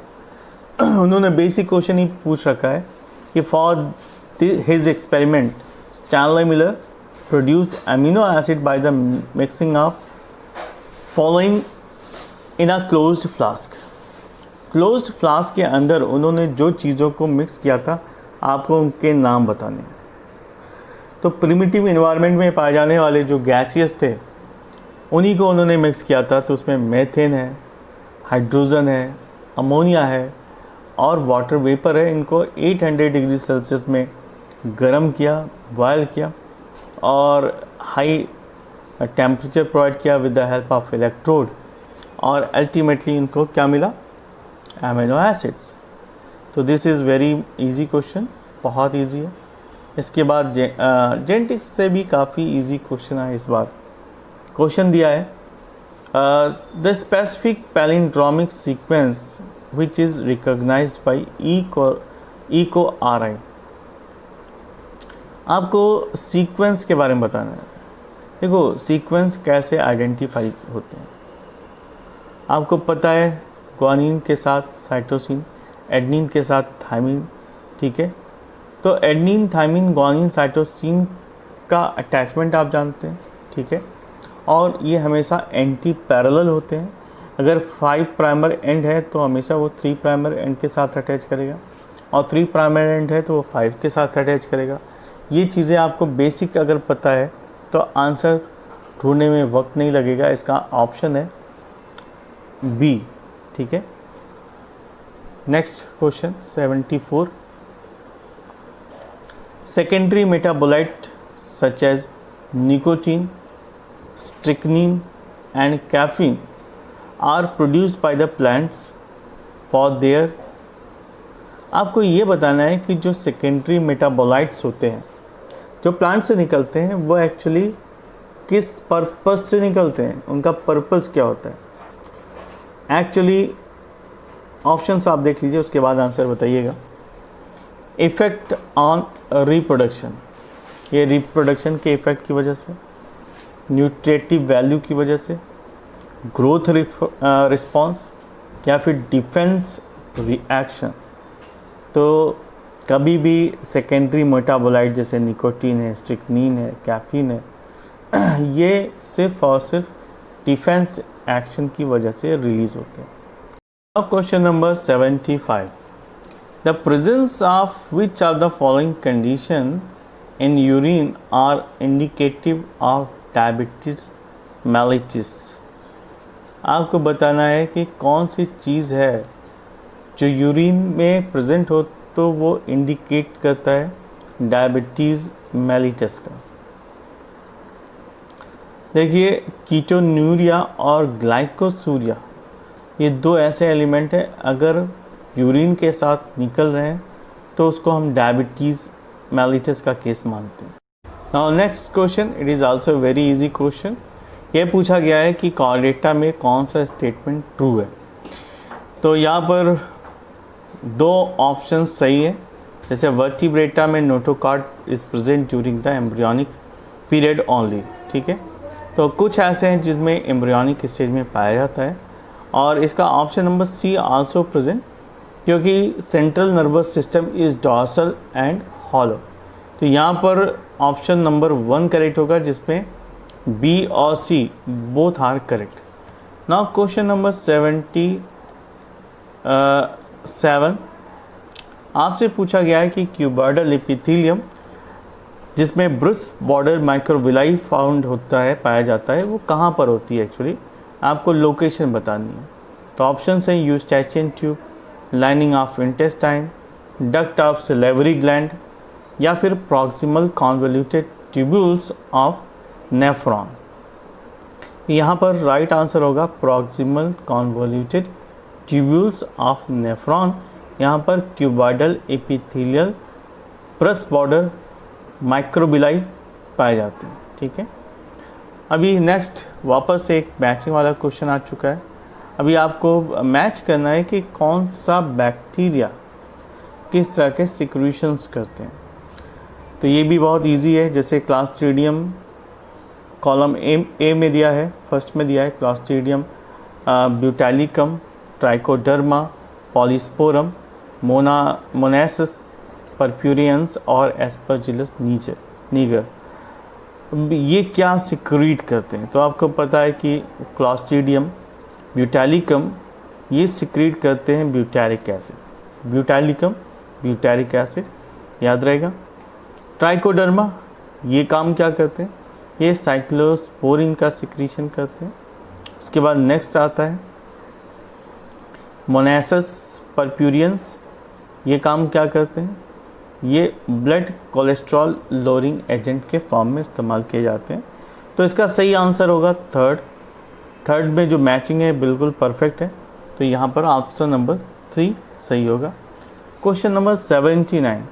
S1: उन्होंने बेसिक क्वेश्चन ही पूछ रखा है कि for his experiment Stanley Miller produce amino acid by the mixing of following in a closed flask. Closed flask के अंदर उन्होंने जो चीज़ों को मिक्स किया था आपको उनके नाम बताने। तो प्रिमिटिव इन्वायरमेंट में पाए जाने वाले जो गैसियस थे उन्हीं को उन्होंने मिक्स किया था। तो उसमें मेथेन है, हाइड्रोजन है, अमोनिया है और वाटर वेपर है। इनको 800 डिग्री सेल्सियस में गर्म किया, बॉयल किया और हाई टेम्परेचर प्रोवाइड किया with the help of electrode और अल्टीमेटली इनको क्या मिला? Amino acids. तो this is very easy question, बहुत इजी है। इसके बाद जेनेटिक्स से भी काफ़ी इजी क्वेश्चन है। इस बार क्वेश्चन दिया है the specific palindromic sequence which is recognized by EcoRI। आपको सीक्वेंस के बारे में बताना है। देखो सीक्वेंस कैसे आइडेंटिफाई होते हैं। आपको पता है ग्वानिन के साथ साइटोसिन, एडनिन के साथ थायमिन, ठीक है। तो एडनिन, थायमिन, ग्वानिन, साइटोसिन का अटैचमेंट आप जानते हैं, ठीक है। और ये हमेशा एंटी पैरेलल होते हैं। अगर 5 प्राइमर एंड है तो हमेशा वो 3 प्राइमर एंड के साथ अटैच करेगा और 3 प्राइमर एंड है तो वो 5 के साथ अटैच करेगा। ये चीज़ें आपको बेसिक अगर पता है तो आंसर ढूंढने में वक्त नहीं लगेगा। इसका ऑप्शन है बी, ठीक है। Next question 74। Secondary metabolite such as nicotine, strychnine and caffeine are produced by the plants for their. आपको ये बताना है कि जो सेकेंडरी मेटाबोलाइट्स होते हैं जो प्लांट से निकलते हैं वो एक्चुअली किस पर्पस से निकलते हैं, उनका पर्पस क्या होता है। एक्चुअली ऑप्शंस आप देख लीजिए, उसके बाद आंसर बताइएगा। इफ़ेक्ट ऑन रिप्रोडक्शन, ये रिप्रोडक्शन के इफ़ेक्ट की वजह से, न्यूट्रिटिव वैल्यू की वजह से, ग्रोथ रिस्पॉन्स या फिर डिफेंस रिएक्शन। तो कभी भी सेकेंडरी मेटाबोलाइट जैसे निकोटीन है, स्ट्रिक्निन है, कैफीन है, ये सिर्फ और सिर्फ डिफेंस एक्शन की वजह से रिलीज होते हैं। अब question number 75। The presence of which of the following condition in urine are indicative of diabetes mellitus. आपको बताना है कि कौन सी चीज़ है जो यूरिन में प्रेजेंट हो तो वो इंडिकेट करता है डायबिटीज़ मेलिटस का। देखिए कीटोन्यूरिया और ग्लाइकोसूरिया ये दो ऐसे एलिमेंट हैं, अगर यूरिन के साथ निकल रहे हैं तो उसको हम डायबिटीज़ मेलिटस का केस मानते हैं। Now next question, it is also very easy question. ये पूछा गया है कि कॉर्डेटा में कौन सा स्टेटमेंट ट्रू है। तो यहाँ पर दो ऑप्शन सही है। जैसे वर्टिब्रेटा में notochord is present during the embryonic period only, ठीक है। तो कुछ ऐसे हैं जिसमें एम्ब्रियोनिक स्टेज में पाया जाता है और इसका option number C also present, क्योंकि central nervous system is dorsal and hollow. तो यहाँ पर ऑप्शन नंबर 1 करेक्ट होगा, जिसमें बी और C both are correct. Now question number 77। आपसे पूछा गया है कि क्यूबॉइडल एपिथेलियम जिसमें ब्रुस बॉर्डर माइक्रोविलाई फाउंड होता है, पाया जाता है, वो कहाँ पर होती है। एक्चुअली आपको लोकेशन बतानी है। तो ऑप्शन है Eustachian tube, lining of intestine, duct of salivary gland या फिर proximal convoluted tubules of nephron. यहाँ पर राइट आंसर होगा proximal convoluted tubules of nephron. यहाँ पर cuboidal epithelial brush border microvilli पाए जाते हैं, ठीक है। अभी नेक्स्ट वापस से एक मैचिंग वाला क्वेश्चन आ चुका है। अभी आपको मैच करना है कि कौन सा बैक्टीरिया किस तरह के सिक्रीशंस करते हैं। तो ये भी बहुत इजी है। जैसे क्लास्ट्रीडियम कॉलम ए में दिया है, फर्स्ट में दिया है क्लास्ट्रीडियम ब्यूटैलिकम, ट्राइकोडर्मा, पॉलीस्पोरम, मोनासिस, परप्यूरियंस और एस्परजिलस नीगर। ये क्या सिक्रीट करते हैं? तो आपको पता है कि क्लास्ट्रीडियम ब्यूटैलिकम ये सिक्रीट करते हैं ब्यूटारिक एसिड, ब्यूटैलिकम ब्यूटारिक एसिड, याद रहेगा। ट्राइकोडर्मा ये काम क्या करते हैं? ये साइक्लोस्पोरिन का सिक्रीशन करते हैं। उसके बाद नेक्स्ट आता है मोनासिस परप्यूरियंस, ये काम क्या करते हैं? ये ब्लड कोलेस्ट्रॉल लोअरिंग एजेंट के फॉर्म में इस्तेमाल किए जाते हैं। तो इसका सही आंसर होगा थर्ड में जो मैचिंग है बिल्कुल परफेक्ट है। तो यहाँ पर ऑप्शन नंबर 3 सही होगा। क्वेश्चन नंबर 79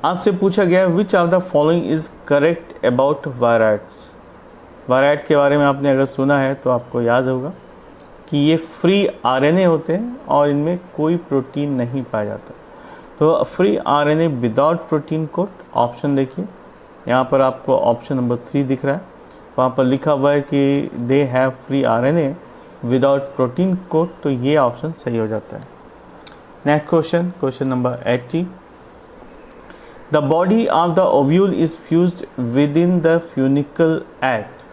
S1: आपसे पूछा गया विच of the following is correct about viroids. Wired के बारे में आपने अगर सुना है तो आपको याद होगा कि ये फ्री आरएनए होते हैं और इनमें कोई प्रोटीन नहीं पाया जाता। तो free RNA without protein code, option देखिए यहाँ पर आपको ऑप्शन नंबर 3 दिख रहा है। वहाँ पर लिखा हुआ है कि they have free RNA without protein code, तो ये ऑप्शन सही हो जाता है। Next question number 80 the body of the ovule is fused within the funicle at.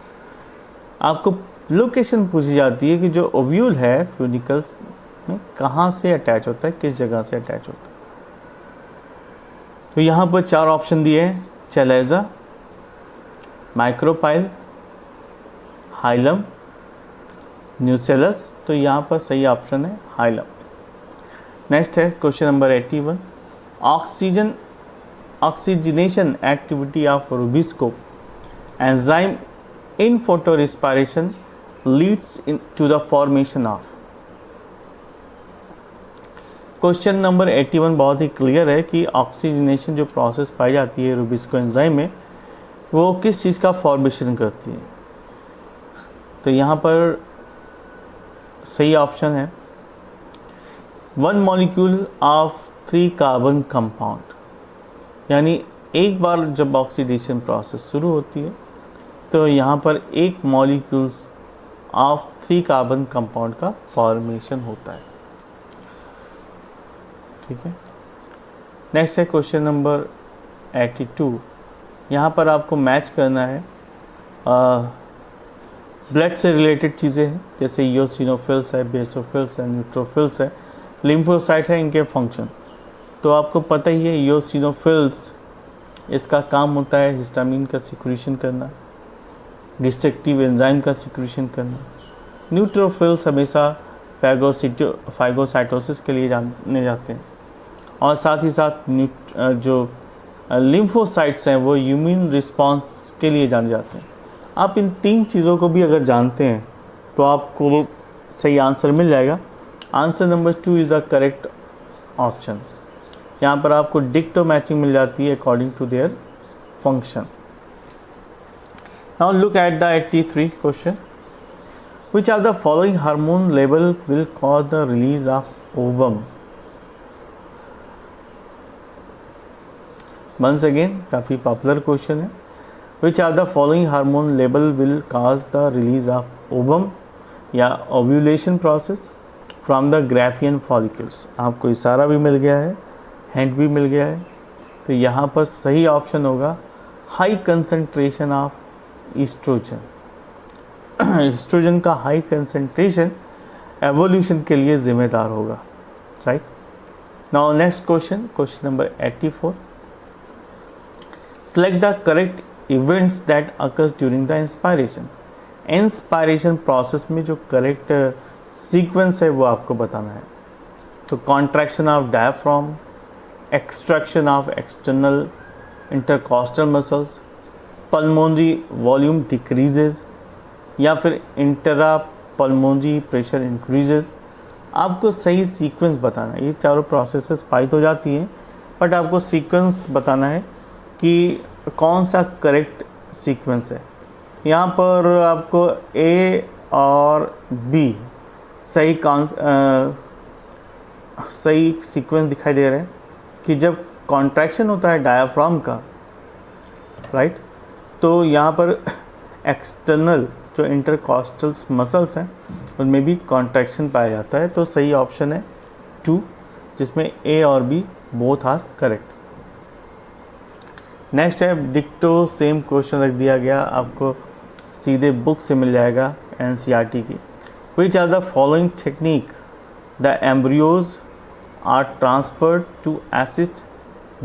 S1: आपको लोकेशन पूछी जाती है कि जो ओव्यूल है फ्यूनिकल्स में कहाँ से अटैच होता है, किस जगह से अटैच होता है। तो यहाँ पर 4 ऑप्शन दिए हैं, चलेजा, माइक्रोपाइल, हाइलम, न्यूसेलस। तो यहाँ पर सही ऑप्शन है हाइलम। नेक्स्ट है question number 81 oxygenation activity of RuBisCO enzyme in photo respiration leads to the formation of. Question number 81 बहुत ही क्लियर है कि ऑक्सीजनेशन जो प्रोसेस पाई जाती है रूबिस्को एंजाइम में वो किस चीज़ का फॉर्मेशन करती है। तो यहाँ पर सही ऑप्शन है 1 मॉलिक्यूल ऑफ 3 कार्बन कंपाउंड, यानी एक बार जब ऑक्सीडेशन प्रोसेस शुरू होती है तो यहाँ पर एक मॉलिक्यूल्स ऑफ 3 कार्बन कंपाउंड का फॉर्मेशन होता है। ठीक है। नेक्स्ट है क्वेश्चन नंबर 82। यहाँ पर आपको मैच करना है ब्लड से रिलेटेड चीज़ें हैं, जैसे ईओसिनोफिल्स है, बेसोफिल्स है, न्यूट्रोफिल्स है, लिम्फोसाइट है, इनके फंक्शन। तो आपको पता ही है ईओसिनोफिल्स इसका काम होता है हिस्टामिन का सिक्रीशन करना, डिस्ट्रक्टिव एंजाइम का सिक्रीशन करना। न्यूट्रोफिल्स हमेशा फाइगोसाइटोसिस के लिए जाने जाते हैं, और साथ ही साथ जो लिम्फोसाइट्स हैं वो इम्यून रिस्पांस के लिए जाने जाते हैं। आप इन 3 चीज़ों को भी अगर जानते हैं तो आपको सही आंसर मिल जाएगा। Answer number 2 is the correct option. यहाँ पर आपको डिक्टो मैचिंग मिल जाती है according to their function. Now look at the 83 question which are the following hormone level will cause the release of ovum. Once again काफ़ी पॉपुलर क्वेश्चन है। Which are the following hormone level will cause the release of ovum या ovulation process from the Graafian follicles. आपको इशारा भी मिल गया है, hand भी मिल गया है। तो यहाँ पर सही ऑप्शन होगा high concentration of oestrogen. Oestrogen का हाई कंसंट्रेशन एवोल्यूशन के लिए जिम्मेदार होगा, right. Now next question number 84 select the correct events that occurs during the inspiration. Inspiration process में जो करेक्ट सीक्वेंस है वो आपको बताना है। तो contraction of diaphragm, extraction of external intercostal muscles, pulmonary volume decreases, या फिर इंटरा पल्मोनरी प्रेशर इंक्रीजेज। आपको सही सीक्वेंस बताना है। ये चारों प्रोसेसेस पाई तो जाती हैं, बट आपको सीक्वेंस बताना है कि कौन सा करेक्ट सीक्वेंस है। यहाँ पर आपको ए और बी सही सीक्वेंस दिखाई दे रहा है कि जब कॉन्ट्रैक्शन होता है डायाफ्राम का, राइट, तो यहाँ पर एक्सटर्नल जो इंटरकॉस्टल मसल्स हैं उनमें भी कॉन्ट्रैक्शन पाया जाता है। तो सही ऑप्शन है 2, जिसमें ए और B both are correct. Next है डिक्टो सेम क्वेश्चन रख दिया गया, आपको सीधे बुक से मिल जाएगा एनसीईआरटी की। Which are the following technique the embryos are transferred to assist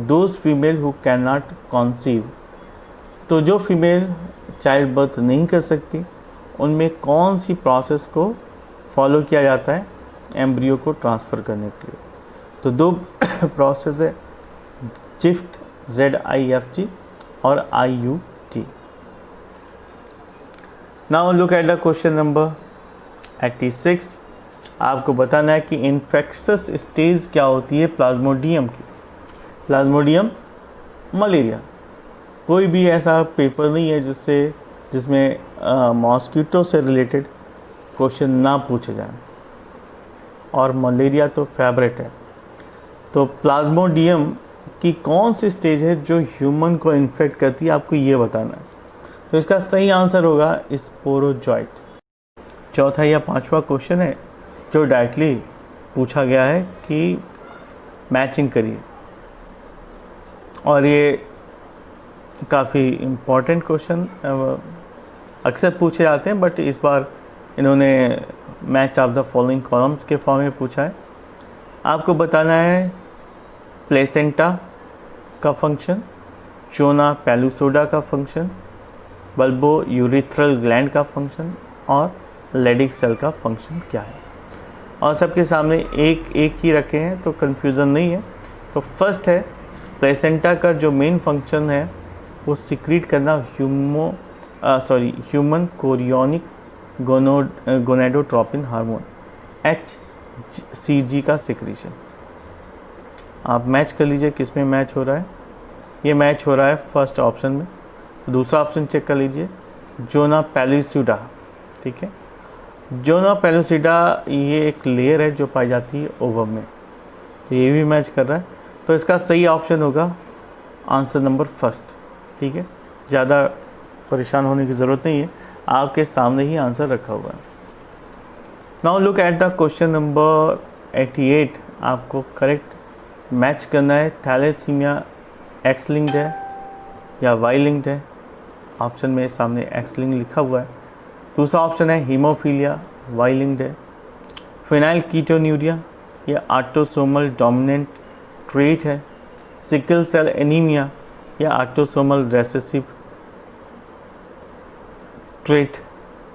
S1: those female who can not conceive. तो जो फीमेल चाइल्ड बर्थ नहीं कर सकती उनमें कौन सी प्रोसेस को फॉलो किया जाता है एम्ब्रियो को ट्रांसफ़र करने के लिए? तो 2 प्रोसेस है, जिफ्ट ZIFT और IUT। Now look at the question number 86। आपको बताना है कि इन्फेक्शस स्टेज क्या होती है प्लाज्मोडियम की। Plasmodium malaria. कोई भी ऐसा पेपर नहीं है जिसमें मॉस्किटो से रिलेटेड क्वेश्चन ना पूछे जाएं, और मलेरिया तो फेवरेट है। तो प्लाज्मोडियम की कौन सी स्टेज है जो ह्यूमन को इन्फेक्ट करती है, आपको ये बताना है। तो इसका सही आंसर होगा स्पोरोजॉइट। चौथा या 5वां क्वेश्चन है जो डायरेक्टली पूछा गया है कि मैचिंग करिए, और ये काफ़ी इम्पॉर्टेंट क्वेश्चन अक्सर पूछे जाते हैं, बट इस बार इन्होंने match of the following columns के फॉर्म में पूछा है। आपको बताना है प्लेसेंटा का फंक्शन, जोना पेलुसोडा का फंक्शन, बल्बो यूरिथ्रल ग्लैंड का फंक्शन और लेडिक सेल का फंक्शन क्या है। और सबके सामने एक ही रखे हैं तो कन्फ्यूज़न नहीं है। तो फर्स्ट है प्लेसेंटा का जो मेन फंक्शन है वो सिक्रीट करना human chorionic gonadotropin hormone HCG का सिक्रीशन। आप मैच कर लीजिए किस में मैच हो रहा है। ये मैच हो रहा है फर्स्ट ऑप्शन में। दूसरा ऑप्शन चेक कर लीजिए, जोना पेलुसिडा। ठीक है, जोना पेलुसिडा ये एक लेयर है जो पाई जाती है ओवम में, तो ये भी मैच कर रहा है। तो इसका सही ऑप्शन होगा आंसर नंबर फर्स्ट। ठीक है, ज़्यादा परेशान होने की ज़रूरत नहीं है, आपके सामने ही आंसर रखा हुआ है। Now look at the question number 88। आपको करेक्ट मैच करना है थैलेसीमिया एक्स लिंक्ड है या वाई लिंक्ड है। ऑप्शन में सामने एक्स लिंक लिखा हुआ है। दूसरा ऑप्शन है हीमोफीलिया, वाई लिंक्ड है। फिनाइल कीटोन्यूरिया या ऑटोसोमल डोमिनेंट ट्रेट है। सिकल सेल एनीमिया या autosomal recessive trait,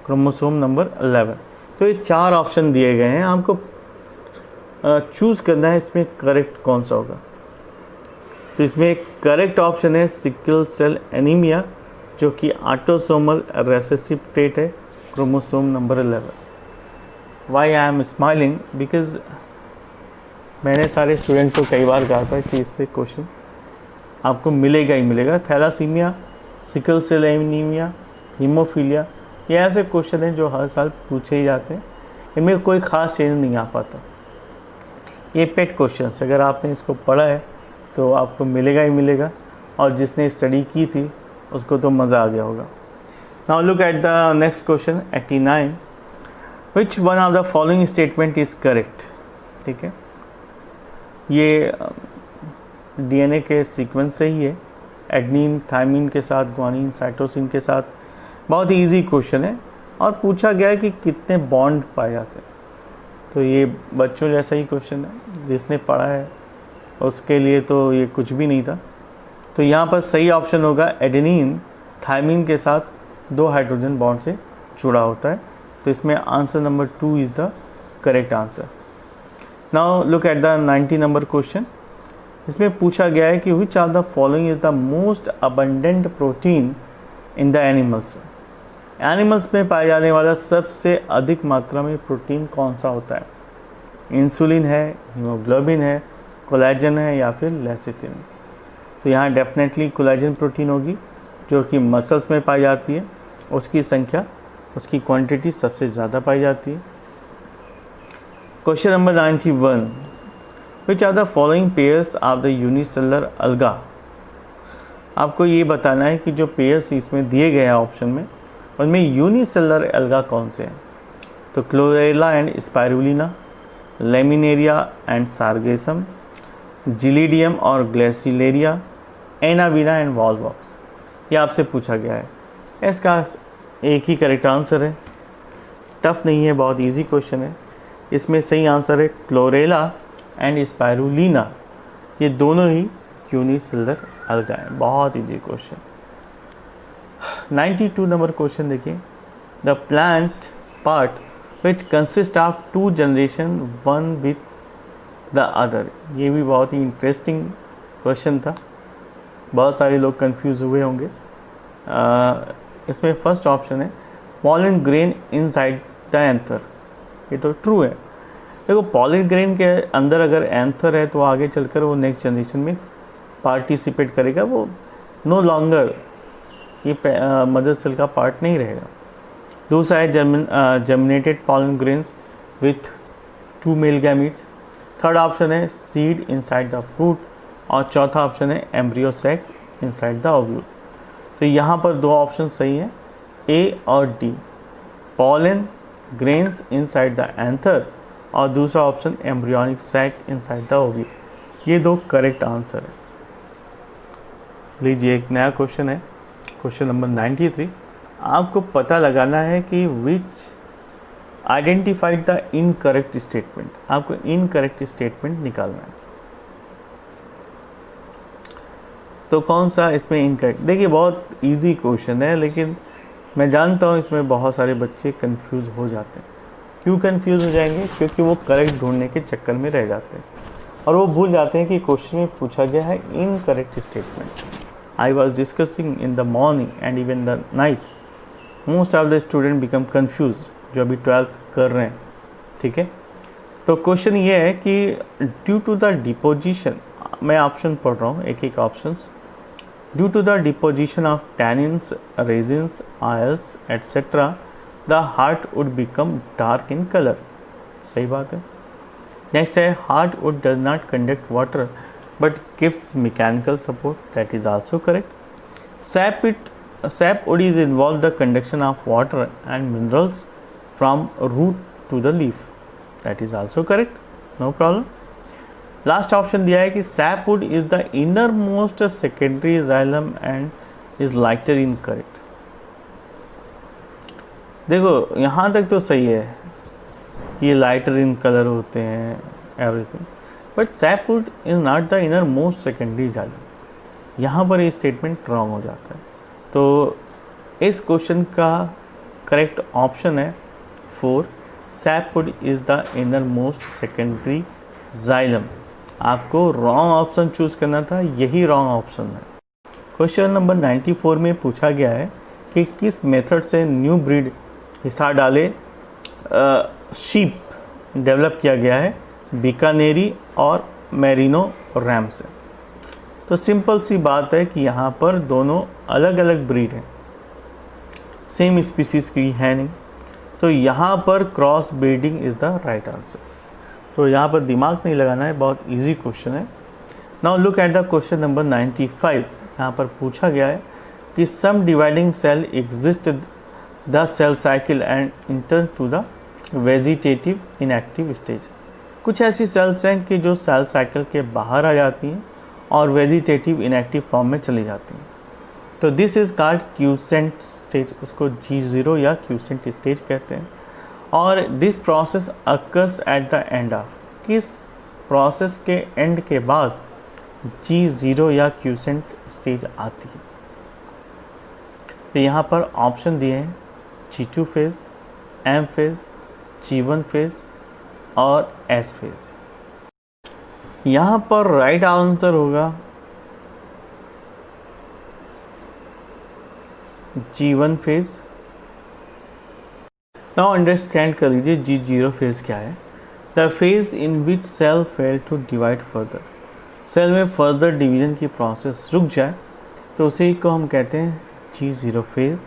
S1: chromosome number 11। तो ये 4 ऑप्शन दिए गए हैं, आपको चूज़ करना है इसमें करेक्ट कौन सा होगा। तो इसमें करेक्ट ऑप्शन है सिकल सेल एनीमिया, जो कि ऑटोसोमल रेसेसिव ट्रेट है, chromosome number 11। Why I am smiling, because मैंने सारे स्टूडेंट को कई बार कहा था कि इससे क्वेश्चन आपको मिलेगा ही मिलेगा। Thalassaemia, sickle cell anaemia, haemophilia, ये ऐसे क्वेश्चन हैं जो हर साल पूछे ही जाते हैं, इनमें कोई ख़ास चेंज नहीं आ पाता। ये पेट क्वेश्चन, अगर आपने इसको पढ़ा है तो आपको मिलेगा ही मिलेगा, और जिसने स्टडी की थी उसको तो मज़ा आ गया होगा। Now look at the next question 89। Which one of the following statement is correct. ठीक है, ये DNA के सीक्वेंस से ही है, एडनिन थायमिन के साथ, ग्वानिन साइटोसिन के साथ। बहुत ही ईजी क्वेश्चन है, और पूछा गया है कि कितने बॉन्ड पाए जाते हैं। तो ये बच्चों जैसा ही क्वेश्चन है, जिसने पढ़ा है उसके लिए तो ये कुछ भी नहीं था। तो यहाँ पर सही ऑप्शन होगा एडेनिन थायमिन के साथ 2 हाइड्रोजन बॉन्ड से जुड़ा होता है। तो इसमें answer number 2 is the correct answer. Now look at the 90 number question. इसमें पूछा गया है कि which are the following is the most abundant protein in the animals. Animals में पाए जाने वाला सबसे अधिक मात्रा में प्रोटीन कौन सा होता है? इंसुलिन है, हीमोग्लोबिन है, कोलेजन है या फिर लेसिथिन। तो यहाँ डेफिनेटली कोलेजन प्रोटीन होगी, जो कि मसल्स में पाई जाती है। उसकी संख्या, उसकी क्वांटिटी सबसे ज़्यादा पाई जाती है। Question number 91, which are the following pairs of the unicellular alga. आपको ये बताना है कि जो पेयर्स इसमें दिए गए हैं ऑप्शन में, उनमें यूनिसेलुलर अलगा कौन से हैं। तो Chlorella and Spirulina, Laminaria and Sargassum, Gelidium और ग्लेसिलेरिया, एनावीना एंड वॉलवॉक्स। ये आपसे पूछा गया है। इसका एक ही करेक्ट आंसर है, टफ नहीं है, बहुत इजी क्वेश्चन है। इसमें सही आंसर है क्लोरेला एंड स्पाइरुलिना, ये दोनों ही यूनिसेलुलर अलगा है। बहुत इजी क्वेश्चन। 92 नंबर क्वेश्चन देखिए, the plant part which consist of two generation one with the other. ये भी बहुत ही इंटरेस्टिंग क्वेश्चन था, बहुत सारे लोग कंफ्यूज हुए होंगे। इसमें फर्स्ट ऑप्शन है pollen grain inside the anther. ये तो ट्रू है। देखो पॉलन ग्रेन के अंदर अगर एंथर है तो आगे चलकर वो नेक्स्ट जनरेशन में पार्टिसिपेट करेगा, वो नो लॉन्गर ये मदर सेल का पार्ट नहीं रहेगा। दूसरा है germinated pollen grains with two male gametes. Third option है सीड इनसाइड द फ्रूट, और चौथा ऑप्शन है embryo sac inside the ovule. तो यहाँ पर दो ऑप्शन सही हैं, ए और D, pollen grains inside the anther और दूसरा option embryonic sac inside the ovule. ये दो करेक्ट आंसर है। लीजिए एक नया क्वेश्चन है, क्वेश्चन नंबर 93। आपको पता लगाना है कि विच आइडेंटिफाइड द इनकरेक्ट स्टेटमेंट। आपको इनकरेक्ट स्टेटमेंट निकालना है। तो कौन सा इसमें इनकरेक्ट। देखिए बहुत इजी क्वेश्चन है, लेकिन मैं जानता हूँ इसमें बहुत सारे बच्चे कंफ्यूज हो जाते हैं। क्यों कंफ्यूज हो जाएंगे? क्योंकि वो करेक्ट ढूंढने के चक्कर में रह जाते हैं और वो भूल जाते हैं कि क्वेश्चन में पूछा गया है incorrect statement. I was discussing in the morning and even the night, most of the student become confuse जो अभी 12th कर रहे हैं। ठीक है, तो क्वेश्चन ये है कि ड्यू टू द डिपोजिशन, मैं ऑप्शन पढ़ रहा हूँ एक एक options. Due to the deposition of tannins, resins, oils etcetera, the heart wood become dark in colour. सही बात है। नेक्स्ट है heart wood does not conduct water but gives mechanical support. That is also correct. Sap wood is involve the conduction of water and minerals from root to the leaf. That is also correct, no problem. Last option दिया है कि sapwood is the inner most secondary xylem and is lighter in correct. देखो यहाँ तक तो सही है, ये लाइटर इन कलर होते हैं everything, but sapwood is not the inner most secondary xylem. यहाँ पर ये स्टेटमेंट रॉन्ग हो जाता है। तो इस क्वेश्चन का करेक्ट ऑप्शन है 4, sapwood is the inner most secondary xylem. आपको रॉन्ग ऑप्शन चूज़ करना था, यही रॉन्ग ऑप्शन है। क्वेश्चन नंबर 94 में पूछा गया है कि किस मेथड से न्यू ब्रीड हिसार डाले शीप डेवलप किया गया है, बीकानेरी और मेरिनो रैम से। तो सिंपल सी बात है कि यहाँ पर दोनों अलग अलग ब्रीड हैं, सेम स्पीसीज़ की है नहीं, तो यहाँ पर cross breeding is the right answer. तो यहाँ पर दिमाग नहीं लगाना है, बहुत इजी क्वेश्चन है। Now look at the question number 95। यहाँ पर पूछा गया है कि some dividing cell exist the cell cycle and enter to the vegetative inactive stage. कुछ ऐसी सेल्स हैं कि जो सेल साइकिल के बाहर आ जाती हैं और वेजिटेटिव इनएक्टिव फॉर्म में चली जाती हैं। तो this is called quotient stage, उसको G0 या क्यूसेंट स्टेज कहते हैं। और this process occurs at the end of, किस प्रोसेस के एंड के बाद G0 या क्यूसेंट स्टेज आती है। तो यहाँ पर ऑप्शन दिए हैं G2 phase, M phase, G1 phase और S फेज। यहाँ पर राइट आंसर होगा G1 फेज। नाउ अंडरस्टैंड कर लीजिए G0 फेज क्या है। The phase in which cell fail to divide further, cell में फर्दर डिवीजन की प्रोसेस रुक जाए तो उसी को हम कहते हैं G0 फेज।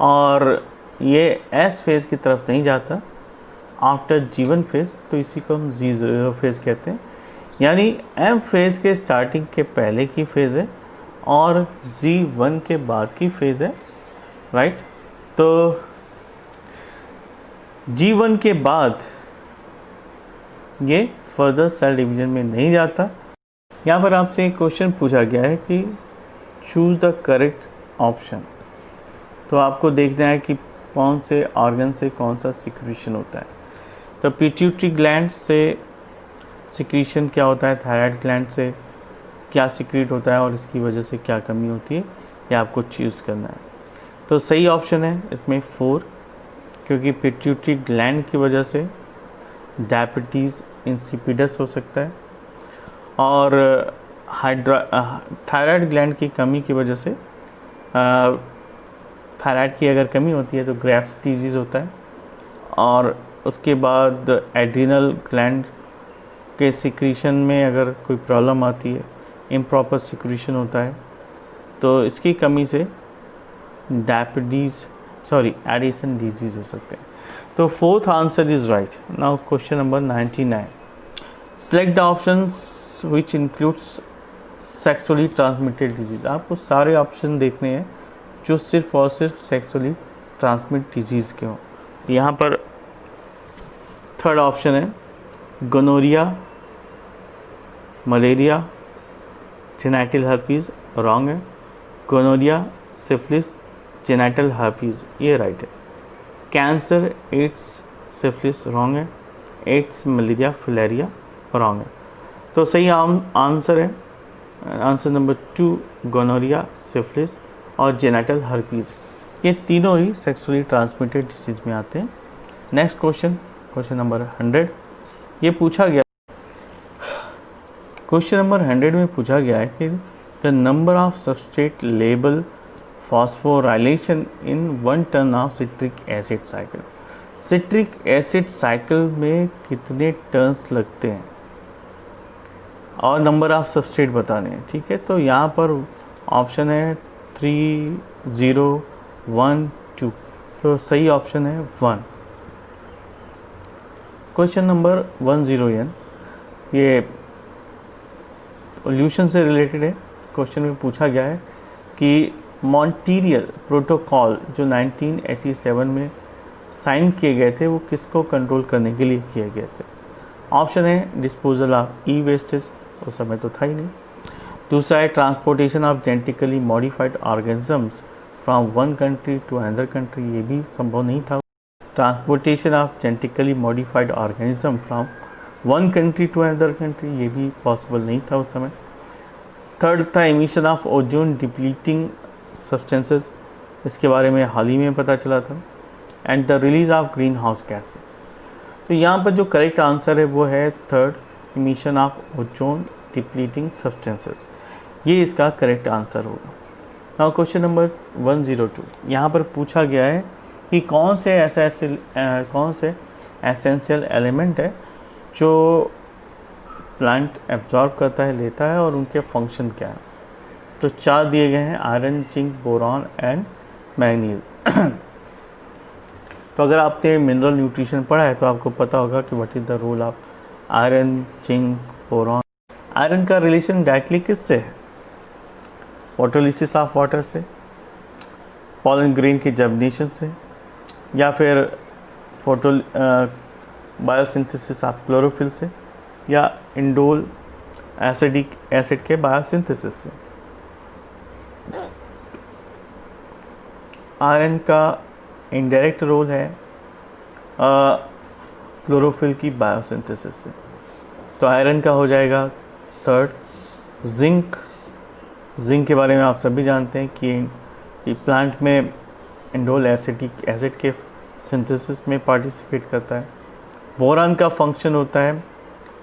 S1: और ये S फेज की तरफ नहीं जाता, आफ्टर G1 फेज, तो इसी को हम G0 फेज कहते हैं। यानी M फेज के स्टार्टिंग के पहले की फेज है और G1 के बाद की फेज है, राइट। तो G1 के बाद ये फर्दर सेल डिवीजन में नहीं जाता। यहाँ पर आपसे एक क्वेश्चन पूछा गया है कि चूज़ द करेक्ट ऑप्शन। तो आपको देखना है कि कौन से ऑर्गन से कौन सा सिक्रीशन होता है। तो पिट्यूटरी ग्लैंड से सिक्रीशन क्या होता है, थायराइड ग्लैंड से क्या सिक्रीट होता है और इसकी वजह से क्या कमी होती है, ये आपको चूज़ करना है। तो सही ऑप्शन है इसमें 4, क्योंकि पिट्यूटरी ग्लैंड की वजह से डायबिटीज़ इंसिपिडस हो सकता है और थायराइड ग्लैंड की कमी की वजह से थायराइड की अगर कमी होती है तो ग्रेव्स डिजीज़ होता है। और उसके बाद एड्रिनल ग्लैंड के सिक्रीशन में अगर कोई प्रॉब्लम आती है, इम्प्रॉपर सिक्रीशन होता है, तो इसकी कमी से एडिसन डिजीज़ हो सकते हैं। तो 4th answer is right. Now question number 99, select the options which includes sexually transmitted disease. आपको सारे ऑप्शन देखने हैं जो सिर्फ और सिर्फ सेक्सुअली ट्रांसमिट डिजीज़ के हों। यहाँ पर 3rd ऑप्शन है gonorrhoea, malaria, genital herpes, wrong है। गोनोरिया, सिफिलिस, जेनाइटल हर्पीज़, ये राइट है। कैंसर, एड्स, सिफिलिस, रॉन्ग है। एड्स, मलेरिया, फिलेरिया, रॉन्ग है। तो सही आंसर है आंसर नंबर 2, गोनोरिया, सिफिलिस और जेनाइटल हर्पीज़। ये तीनों ही सेक्सुअली ट्रांसमिटेड डिसीज़ में आते हैं। नेक्स्ट क्वेश्चन नंबर 100, ये पूछा गया, क्वेश्चन नंबर 100 में पूछा गया है कि the number of substrate label phosphorylation in 1 turn off citric acid cycle. Citric acid cycle में कितने टर्न्स लगते हैं और नंबर ऑफ सबस्ट्रेट बताने हैं, ठीक है। तो यहाँ पर ऑप्शन है 3, 0, 1, 2। तो सही ऑप्शन है 1। क्वेश्चन नंबर 101, ये पोल्यूशन से रिलेटेड है। क्वेश्चन में पूछा गया है कि मॉन्ट्रियल प्रोटोकॉल जो 1987 में साइन किए गए थे वो किसको कंट्रोल करने के लिए किए गए थे। ऑप्शन है डिस्पोजल ऑफ ई वेस्टेज, उस समय तो था ही नहीं। दूसरा है transportation of genetically modified organisms from one country to another country, ये भी संभव नहीं था। Transportation of genetically modified organism from one country to another country, ये भी पॉसिबल नहीं था उस समय। थर्ड था emission of ozone depleting substances, इसके बारे में हाल ही में पता चला था। And the release of green house gases. तो यहाँ पर जो करेक्ट आंसर है वो है 3rd, emission of ozone depleting substances, ये इसका करेक्ट आंसर होगा। नाउ क्वेश्चन नंबर 102, यहाँ पर पूछा गया है कि कौन से एसेंशियल एलिमेंट है जो प्लांट एब्जॉर्ब करता है, लेता है, और उनके फंक्शन क्या है। तो 4 दिए गए हैं, iron, zinc, boron and manganese. तो अगर आपने मिनरल न्यूट्रिशन पढ़ा है तो आपको पता होगा कि what is the role of iron, zinc, boron. Iron का रिलेशन डायरेक्टली किससे है? फोटोलिसिस ऑफ वाटर से, पॉलन ग्रेन के जर्मिनेशन से, या फिर बायोसिंथेसिस ऑफ क्लोरोफिल से, या इंडोल एसिडिक एसिड के बायोसिंथेसिस से। आयरन का इनडायरेक्ट रोल है क्लोरोफिल की बायोसिंथेसिस से, तो आयरन का हो जाएगा 3rd। जिंक के बारे में आप सभी जानते हैं कि प्लांट में इंडोल एसिडिक एसिड के सिंथेसिस में पार्टिसिपेट करता है। बोरान का फंक्शन होता है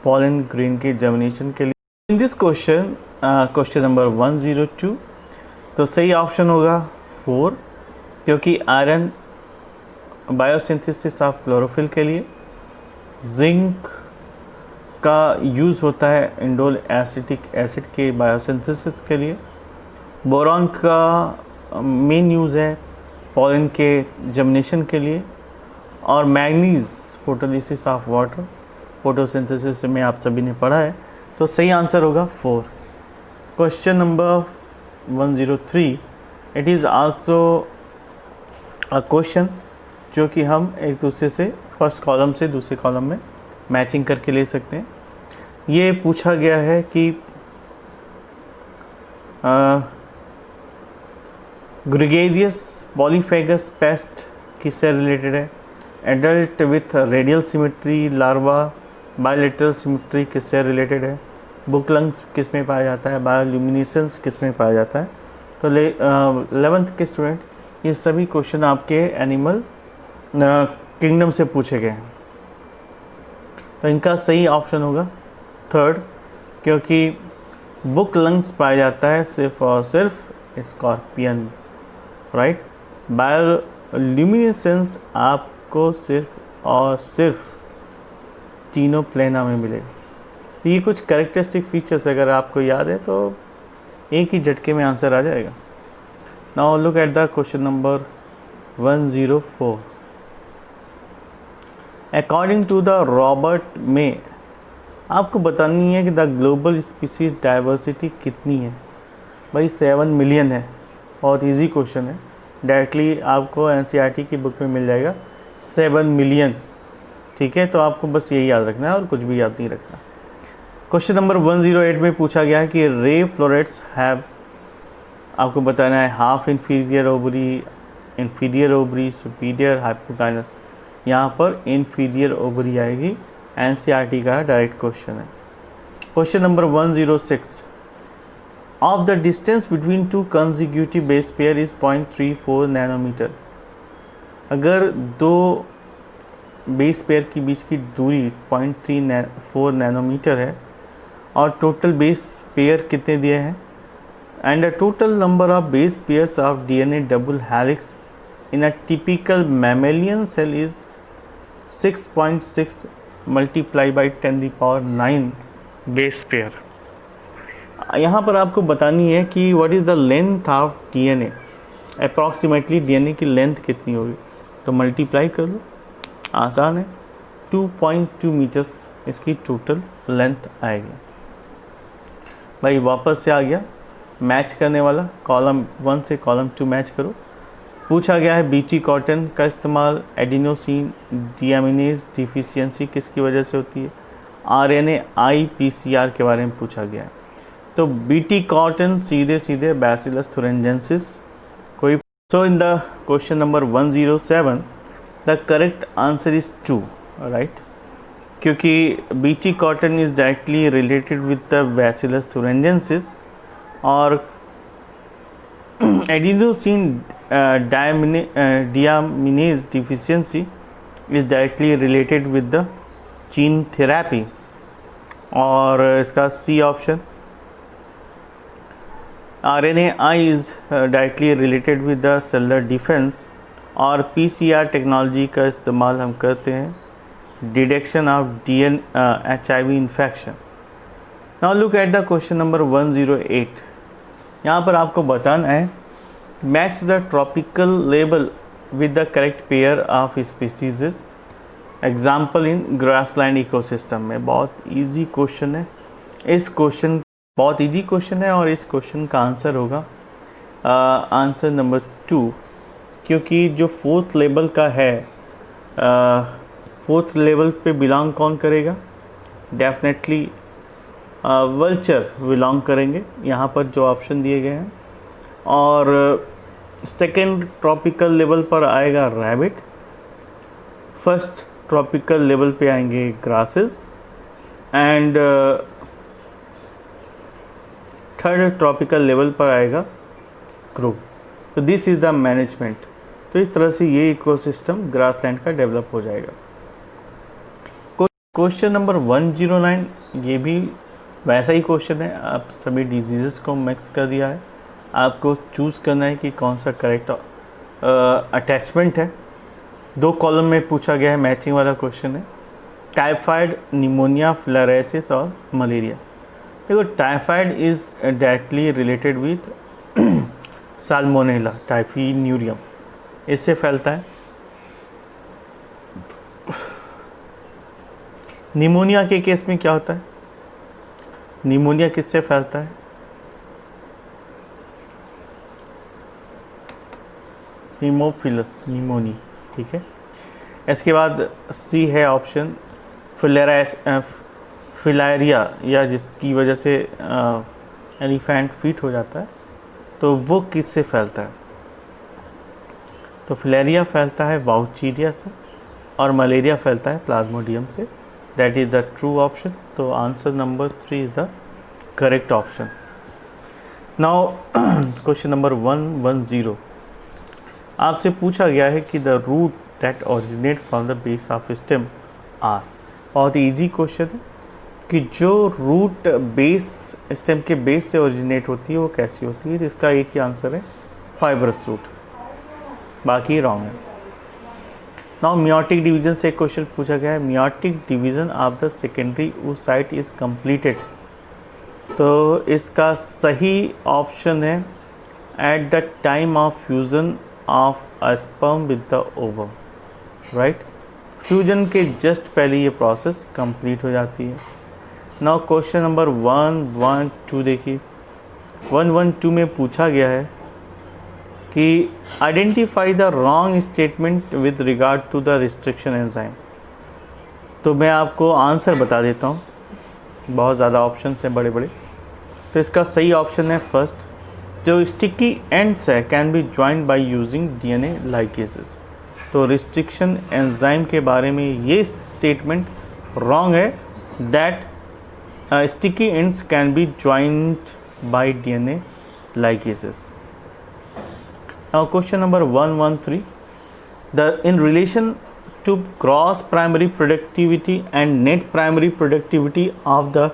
S1: पॉलन ग्रेन के जर्मिनेशन के लिए। इन दिस क्वेश्चन नंबर 102, तो सही ऑप्शन होगा 4, क्योंकि आयरन बायोसिंथेसिस ऑफ क्लोरोफिल के लिए, जिंक का यूज़ होता है इंडोल एसिटिक एसिड के बायोसिंथेसिस के लिए, बोरॉन का मेन यूज़ है पॉलन के जर्मिनेशन के लिए, और manganese photolysis of water, photosynthesis में आप सभी ने पढ़ा है, तो सही आंसर होगा 4। Question number 103, it is also a question जो कि हम एक दूसरे से फर्स्ट कॉलम से दूसरे कॉलम में मैचिंग करके ले सकते हैं। ये पूछा गया है कि ग्रेगेरियस पॉलीफेगस पेस्ट किससे रिलेटेड है? Adult with radial symmetry larva bilateral symmetry किससे रिलेटेड है? बुकलंग्स किस में पाया जाता है? बायोल्यूमिनेसेंस किस में पाया जाता है? तो 11th के स्टूडेंट, ये सभी क्वेश्चन आपके एनिमल किंगडम से पूछे गए हैं, तो इनका सही ऑप्शन होगा 3rd, क्योंकि बुक लंग्स पाया जाता है सिर्फ और सिर्फ स्कॉर्पियन, राइट। बायोल्यूमिनेसेंस आपको सिर्फ और सिर्फ टीनोप्लेना में मिलेगा। तो ये कुछ कैरेक्टरिस्टिक फीचर्स अगर आपको याद है तो एक ही झटके में आंसर आ जाएगा। Now look at the question number 104। According to the Robert में आपको बतानी है कि द ग्लोबल स्पीसीज डाइवर्सिटी कितनी है। भाई 7 मिलियन है, बहुत इजी क्वेश्चन है, डायरेक्टली आपको एनसीईआरटी की बुक में मिल जाएगा 7 मिलियन, ठीक है। तो आपको बस यही याद रखना है और कुछ भी याद नहीं रखना। क्वेश्चन नंबर 108 में पूछा गया है कि रे फ्लोरेट्स हैव, आपको बताना है half inferior ovary, superior hypogynous. यहाँ पर इंफीरियर ओवरी आएगी, एनसीईआरटी का डायरेक्ट क्वेश्चन है। Question number 106, of the distance between two consecutive base pair is 0.34 nanometre. अगर दो बेस पेयर के बीच की दूरी 0.34 नैनोमीटर है और टोटल बेस पेयर कितने दिए हैं, and the total number of base pairs of DNA double helix in a typical mammalian cell is 6.6 multiply by 10⁹ base pair. यहाँ पर आपको बतानी है कि what is the length of DNA, approximately DNA की लेंथ कितनी होगी, तो मल्टीप्लाई कर लो, आसान है, 2.2 मीटर्स इसकी टोटल लेंथ आएगी। भाई वापस से आ गया मैच करने वाला, कॉलम 1 से कॉलम 2 मैच करो। पूछा गया है बीटी कॉटन का इस्तेमाल एडिनोसिन डीएमिनेज डिफिशियंसी किसकी वजह से होती है? आरएनए आईपीसीआर के बारे में पूछा गया है। तो बीटी कॉटन सीधे सीधे बैसिलस थुरिंजेंसिस कोई। So in the question number 107 the correct answer is 2, right, क्योंकि BT cotton is directly related with the Bacillus thuringiensis और adenosine deaminase deficiency is directly related with the gene therapy, और इसका C option. RNAi is directly related with the cellular defence, और PCR technology का इस्तेमाल हम करते हैं detection of HIV infection. Now look at the question number 108। यहाँ पर आपको बताना है match the tropical label with the correct pair of species example in grassland ecosystem में। बहुत इजी क्वेश्चन है, इस क्वेश्चन बहुत इजी क्वेश्चन है और इस क्वेश्चन का आंसर होगा आंसर नंबर 2, क्योंकि जो 4th लेवल का है 4th लेवल पे बिलोंग कौन करेगा? डेफिनेटली वल्चर बिलोंग करेंगे यहाँ पर जो ऑप्शन दिए गए हैं। और सेकेंड ट्रॉपिकल लेवल पर आएगा रैबिट, फर्स्ट ट्रॉपिकल लेवल पे आएंगे grasses, and third tropical level पर आएगा क्रू। तो दिस इज़ द मैनेजमेंट। तो इस तरह से ये इकोसिस्टम ग्रासलैंड का डेवलप हो जाएगा। क्वेश्चन नंबर 109, ये भी वैसा ही क्वेश्चन है, आप सभी डिजीज़ को मिक्स कर दिया है, आपको चूज़ करना है कि कौन सा करेक्ट अटैचमेंट है। 2 कॉलम में पूछा गया है, मैचिंग वाला क्वेश्चन है। टाइफाइड, निमोनिया, फ्लैरेसिस और मलेरिया। देखो typhoid is directly related with Salmonella typhimurium, इससे फैलता है। निमोनिया के केस में क्या होता है? निमोनिया किससे फैलता है? हीमोफिलस निमोनी, ठीक है। इसके बाद सी है ऑप्शन फिलेरिया, या जिसकी वजह से एलिफेंट फीट हो जाता है, तो वो किससे फैलता है? तो फिलेरिया फैलता है वाउचीरिया से, और मलेरिया फैलता है प्लाज्मोडियम से। That is the true option. तो answer number 3 is the correct option. Now question number 110, आपसे पूछा गया है कि the root that originate from the base of stem are. बहुत ईजी क्वेश्चन है कि जो रूट बेस स्टेम के बेस से ओरिजिनेट होती है वो कैसी होती है। इसका एक ही आंसर है, फाइब्रस रूट, बाकी रॉन्ग है। नाउ मियोटिक डिवीजन से एक क्वेश्चन पूछा गया है, meiotic division of the secondary oocyte is completed. तो इसका सही ऑप्शन है at the time of fusion of a sperm with the ovum, right. Fusion के जस्ट पहले ये प्रोसेस कंप्लीट हो जाती है। नाउ क्वेश्चन नंबर 112 देखिए, 112 में पूछा गया है कि identify the wrong statement with regard to the restriction enzyme. तो मैं आपको आंसर बता देता हूँ, बहुत ज़्यादा ऑप्शन हैं बड़े बड़े। तो इसका सही ऑप्शन है फर्स्ट, जो स्टिकी एंड्स है can be joined by using DNA ligases. तो रिस्ट्रिक्शन एंजाइम के बारे में ये स्टेटमेंट रॉन्ग है, that sticky ends can be joined by DNA ligases. Now question number 113, in relation to gross primary productivity and net primary productivity of the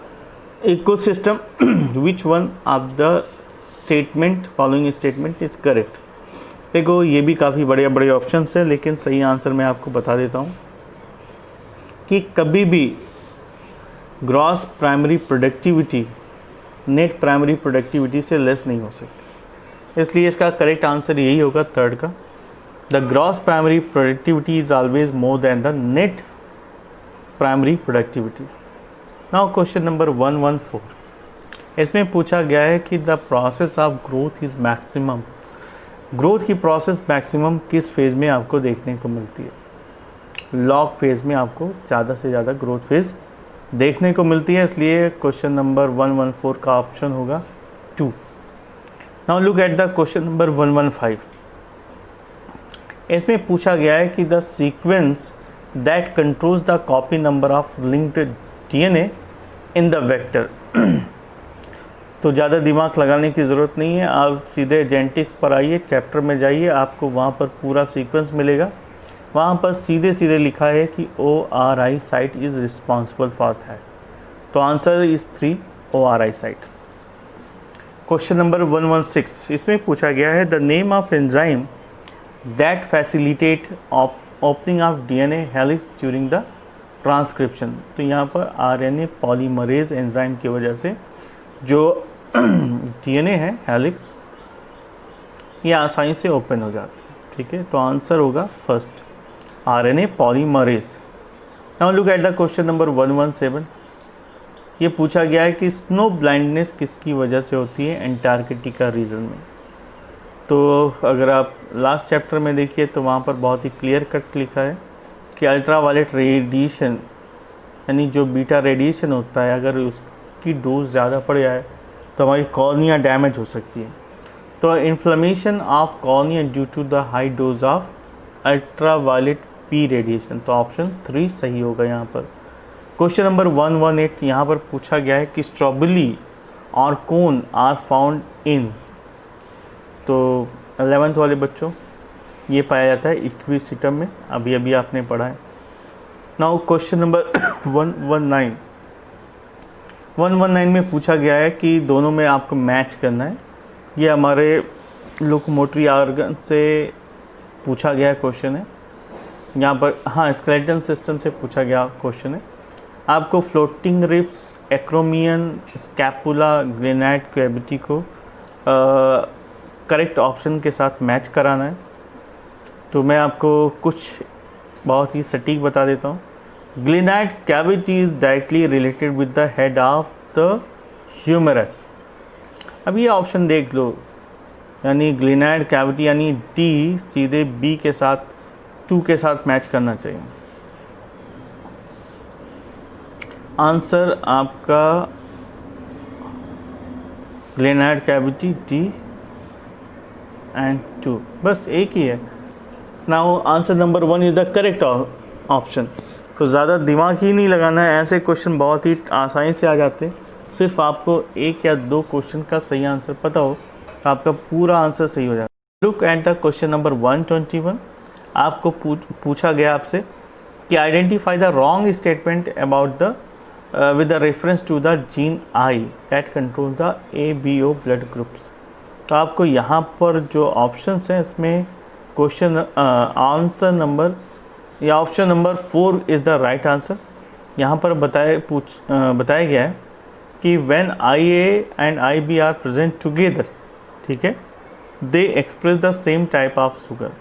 S1: ecosystem, which one of the following statement is correct? देखो ये भी काफ़ी बड़े बड़े options हैं, लेकिन सही answer मैं आपको बता देता हूँ कि कभी भी gross primary productivity net primary productivity से लेस नहीं हो सकती। इसलिए इसका करेक्ट आंसर यही होगा, थर्ड का, the gross primary productivity is always more than the net primary productivity. Now question number 114, इसमें पूछा गया है कि the process of growth is maximum. Growth की प्रोसेस मैक्सिमम किस फेज़ में आपको देखने को मिलती है? लॉग फेज़ में आपको ज़्यादा से ज़्यादा ग्रोथ फेज़ देखने को मिलती है, इसलिए क्वेश्चन नंबर 114 का ऑप्शन होगा 2। Now look at the question number 115, इसमें पूछा गया है कि the sequence that controls the copy number of linked DNA in the vector. तो ज़्यादा दिमाग लगाने की ज़रूरत नहीं है, आप सीधे जेनेटिक्स पर आइए, चैप्टर में जाइए, आपको वहाँ पर पूरा सीक्वेंस मिलेगा। वहाँ पर सीधे सीधे लिखा है कि ORI site is responsible for that. तो answer is 3 ORI site. Question number 116, इसमें पूछा गया है the name of enzyme that facilitate opening of DNA helix during the transcription. तो यहाँ पर RNA पॉलीमरेज एंजाइम की वजह से जो DNA है हेलिक्स, ये आसानी से ओपन हो जाती है, ठीक है। तो आंसर होगा first, RNA polymerase. Now look at the question number 117, ये पूछा गया है कि स्नो ब्लाइंडनेस किसकी वजह से होती है एंटार्कटिका रीजन में। तो अगर आप लास्ट चैप्टर में देखिए तो वहाँ पर बहुत ही क्लियर कट लिखा है कि अल्ट्रावायलेट रेडिएशन, यानी जो बीटा रेडिएशन होता है, अगर उसकी डोज ज़्यादा पड़ जाए तो हमारी कॉर्निया डैमेज हो सकती है। तो inflammation of cornea due to the high dose of ultraviolet B radiation. तो ऑप्शन 3 सही होगा यहाँ पर। क्वेश्चन नंबर 118, यहाँ पर पूछा गया है कि स्ट्रॉबेरी और कोन आर फाउंड इन। तो 11th वाले बच्चों, ये पाया जाता है इक्विसिटम में, अभी अभी आपने पढ़ा है। नाउ क्वेश्चन नंबर 119 में पूछा गया है कि दोनों में आपको मैच करना है। ये हमारे लोकोमोटरी ऑर्गन से पूछा गया क्वेश्चन है यहाँ पर, हाँ स्केलेटन सिस्टम से पूछा गया क्वेश्चन है। आपको floating ribs, acromion, scapula, granite cavity को करेक्ट ऑप्शन के साथ मैच कराना है। तो मैं आपको कुछ बहुत ही सटीक बता देता हूँ। Glenoid cavity is directly related with the head of the humerus. अब ये ऑप्शन देख लो, यानी ग्लिनाइड कैविटी यानी डी सीधे बी के साथ 2 के साथ मैच करना चाहिए। आंसर आपका ग्लिनाइड कैविटी डी एंड 2, बस एक ही है। Now answer number 1 is the correct option. तो ज़्यादा दिमाग ही नहीं लगाना है, ऐसे क्वेश्चन बहुत ही आसानी से आ जाते हैं। सिर्फ आपको 1 या 2 क्वेश्चन का सही आंसर पता हो तो आपका पूरा आंसर सही हो जाएगा। Look at the question number 121। आपको पूछा गया आपसे कि identify the wrong statement about the with the reference to the gene I that controls the ABO blood groups। तो आपको यहाँ पर जो ऑप्शंस हैं इसमें क्वेश्चन आंसर नंबर या option number 4 is the right answer. यहाँ पर बताया गया है कि when IA and IB are present together, ठीक है, they express the same type of sugar.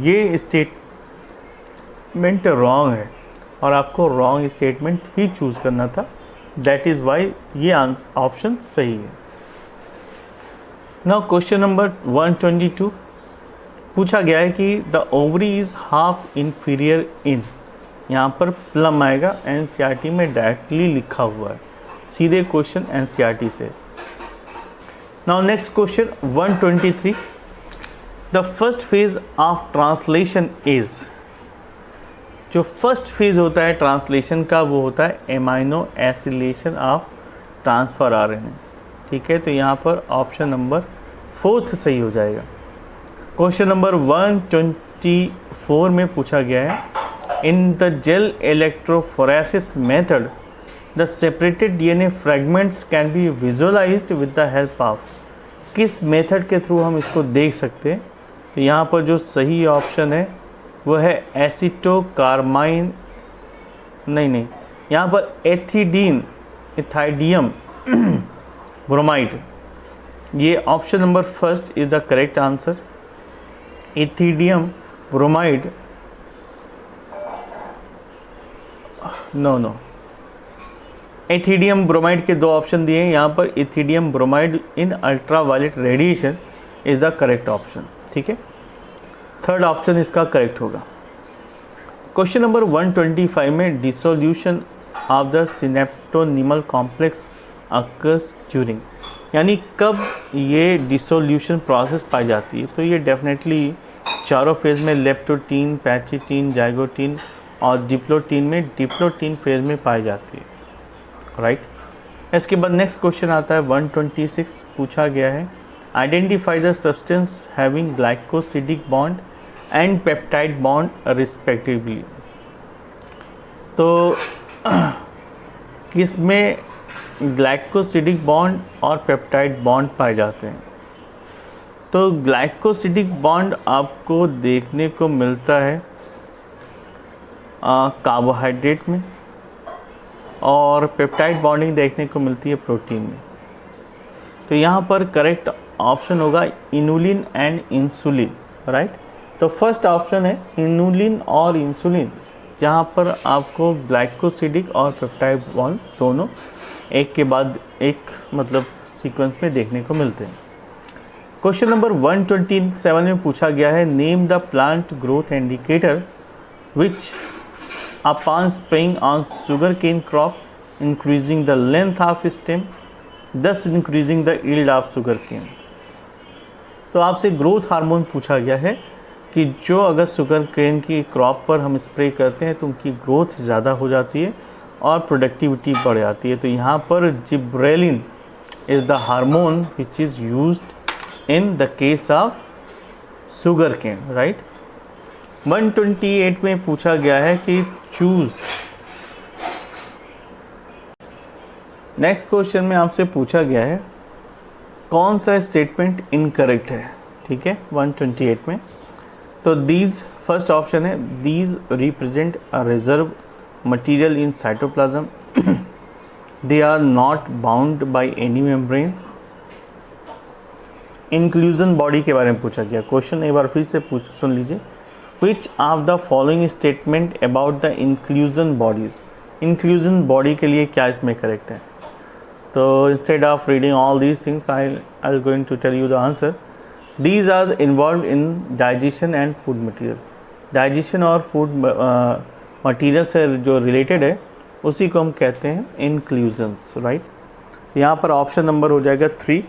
S1: ये स्टेटमेंट रॉन्ग है और आपको रॉन्ग स्टेटमेंट ही चूज़ करना था। दैट इज़ वाई ये ऑप्शन सही है। नाउ क्वेश्चन नंबर 122 पूछा गया है कि the ovary is half inferior इन। यहाँ पर प्लम आएगा, NCERT में डायरेक्टली लिखा हुआ है, सीधे क्वेश्चन NCERT से। Now next question 123, the first phase of translation is. जो फर्स्ट फेज होता है ट्रांसलेशन का वो होता है amino acylation of transfer RNA, ठीक है। तो यहाँ पर ऑप्शन नंबर 4 सही हो जाएगा। क्वेश्चन नंबर 124 में पूछा गया है, in the gel electrophoresis method the separated DNA fragments can be visualised with the help of. किस मेथड के थ्रू हम इसको देख सकते हैं? तो यहाँ पर जो सही ऑप्शन है वो है एसिटोकार्माइन, नहीं, यहाँ पर एथिडियम ब्रोमाइड। ये option number 1 is the correct answer. Ethidium bromide, no, ethidium bromide के 2 ऑप्शन दिए हैं। यहाँ पर ethidium bromide in ultraviolet radiation is the correct option, ठीक है। थर्ड ऑप्शन इसका करेक्ट होगा। क्वेश्चन नंबर 125 में dissolution of the synaptonemal complex occurs during, यानी कब ये डिसोल्यूशन प्रोसेस पाई जाती है? तो ये डेफिनेटली चारों फेज़ में लेप्टोटीन, पैचिटीन, जाइगोटीन और डिप्लोटीन में डिप्लोटीन फेज़ में पाई जाती है, राइट। इसके बाद नेक्स्ट क्वेश्चन आता है 126। पूछा गया है, identify the substance having glycosidic bond and peptide bond respectively. तो किसमें ग्लाइकोसिडिक बॉन्ड और पेप्टाइड बॉन्ड पाए जाते हैं? तो ग्लाइकोसिडिक बॉन्ड आपको देखने को मिलता है कार्बोहाइड्रेट में, और पेप्टाइड बॉन्डिंग देखने को मिलती है प्रोटीन में। तो यहाँ पर करेक्ट ऑप्शन होगा इनुलिन एंड इंसुलिन, राइट। तो फर्स्ट ऑप्शन है इनुलिन और इंसुलिन, जहाँ पर आपको ग्लाइकोसिडिक और पेप्टाइड बॉन्ड दोनों एक के बाद एक मतलब सीक्वेंस में देखने को मिलते हैं। क्वेश्चन नंबर 127 में पूछा गया है, name the plant growth indicator which upon spraying on sugar cane crop increasing the length of stem thus increasing the yield of sugar cane. तो आपसे ग्रोथ हार्मोन पूछा गया है कि जो अगर शुगर केन की क्रॉप पर हम स्प्रे करते हैं तो उनकी ग्रोथ ज़्यादा हो जाती है और प्रोडक्टिविटी बढ़ जाती है। तो यहाँ पर gibberellin is the hormone which is used in the case of sugar cane, right. 128 में पूछा गया है कि चूज़। नेक्स्ट क्वेश्चन में आपसे पूछा गया है कौन सा स्टेटमेंट इनकरेक्ट है, ठीक है। 128 में तो दीज फर्स्ट ऑप्शन है, these represent a reserve material in cytoplasm, they are not bound by any membrane. Inclusion body के बारे में पूछा गया क्वेश्चन, एक बार फिर से सुन लीजिए। Which of the following statement about the inclusion bodies, inclusion body के लिए क्या इसमें करेक्ट है? तो instead of reading all these things I going to tell you the answer. These are involve in digestion and food material. Digestion और food material से जो related है उसी को हम कहते हैं इंक्लूजन्स, राइट. यहाँ पर ऑप्शन नंबर हो जाएगा 3.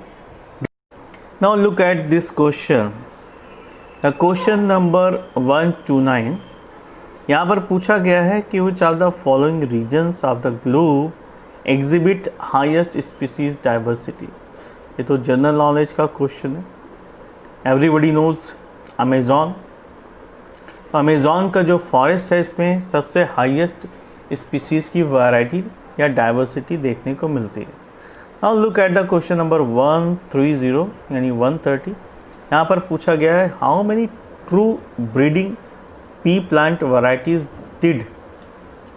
S1: Now look at this question. The question number 129. यहाँ पर पूछा गया है कि which of the following regions of the globe exhibit highest species diversity. ये तो जनरल नॉलेज का क्वेश्चन है. Everybody knows Amazon. तो अमेज़ॉन का जो फॉरेस्ट है इसमें सबसे हाईएस्ट स्पीसीज़ की वैरायटी या डाइवर्सिटी देखने को मिलती है. Now look at the question number 130 यानी 130. यहाँ पर पूछा गया है how many true breeding pea plant varieties did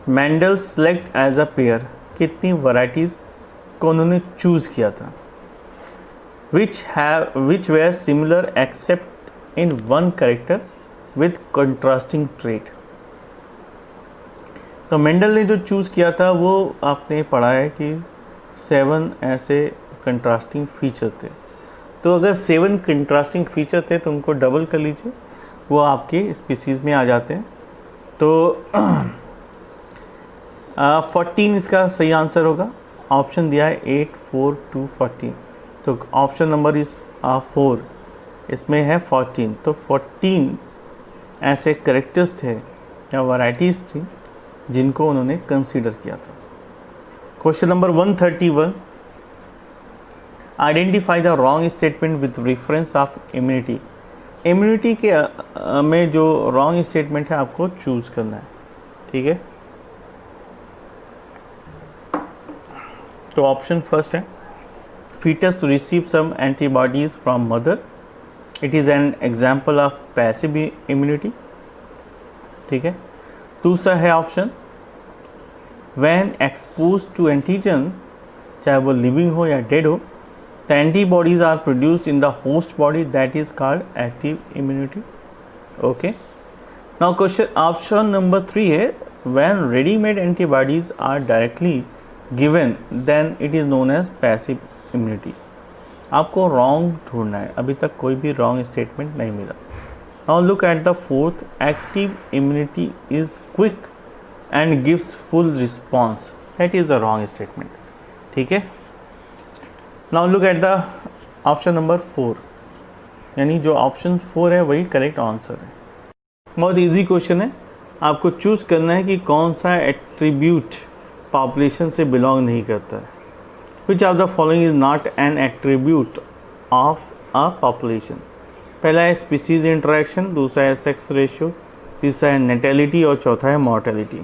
S1: Mendel select as a pair. कितनी वैरायटीज़ को उन्होंने चूज़ किया था. Which were similar except in one character with contrasting trait. तो मेंडल ने जो चूज़ किया था वो आपने पढ़ा है कि 7 ऐसे कंट्रास्टिंग फीचर थे. तो अगर 7 कंट्रास्टिंग फीचर थे तो उनको डबल कर लीजिए, वो आपके स्पीसीज़ में आ जाते हैं. तो 14 इसका सही आंसर होगा. ऑप्शन दिया है 8, 4, 2, 14. तो ऑप्शन नंबर इस 4 इसमें है 14. तो 14 ऐसे करेक्टर्स थे या वैराइटीज़ थी जिनको उन्होंने कंसीडर किया था. Question number 131. Identify the wrong statement with reference of immunity. Immunity के में जो रॉन्ग स्टेटमेंट है आपको चूज़ करना है, ठीक है. तो ऑप्शन फर्स्ट है fetus receive some antibodies from mother. It is an example of passive immunity, ठीक है. दूसरा है option when exposed to antigen, चाहे वो लिविंग हो या डेड हो, the antibodies are produced in the host body, that is called active immunity. Okay. Now question option number 3 है when ready-made antibodies are directly given, then it is known as passive immunity. आपको wrong ढूंढना है. अभी तक कोई भी wrong statement नहीं मिला. Now look at the fourth. Active immunity is quick and gives full response. That is the wrong statement, ठीक है. Now look at the option number 4, यानी जो ऑप्शन 4 है वही करेक्ट आंसर है. बहुत ईजी क्वेश्चन है. आपको चूज़ करना है कि कौन सा एट्रीब्यूट पॉपुलेशन से बिलोंग नहीं करता है. Which of the following is not an attribute of a population? पहला है स्पीसीज इंटरेक्शन, दूसरा है सेक्स रेशियो, तीसरा है नेटेलिटी और चौथा है मॉर्टेलिटी.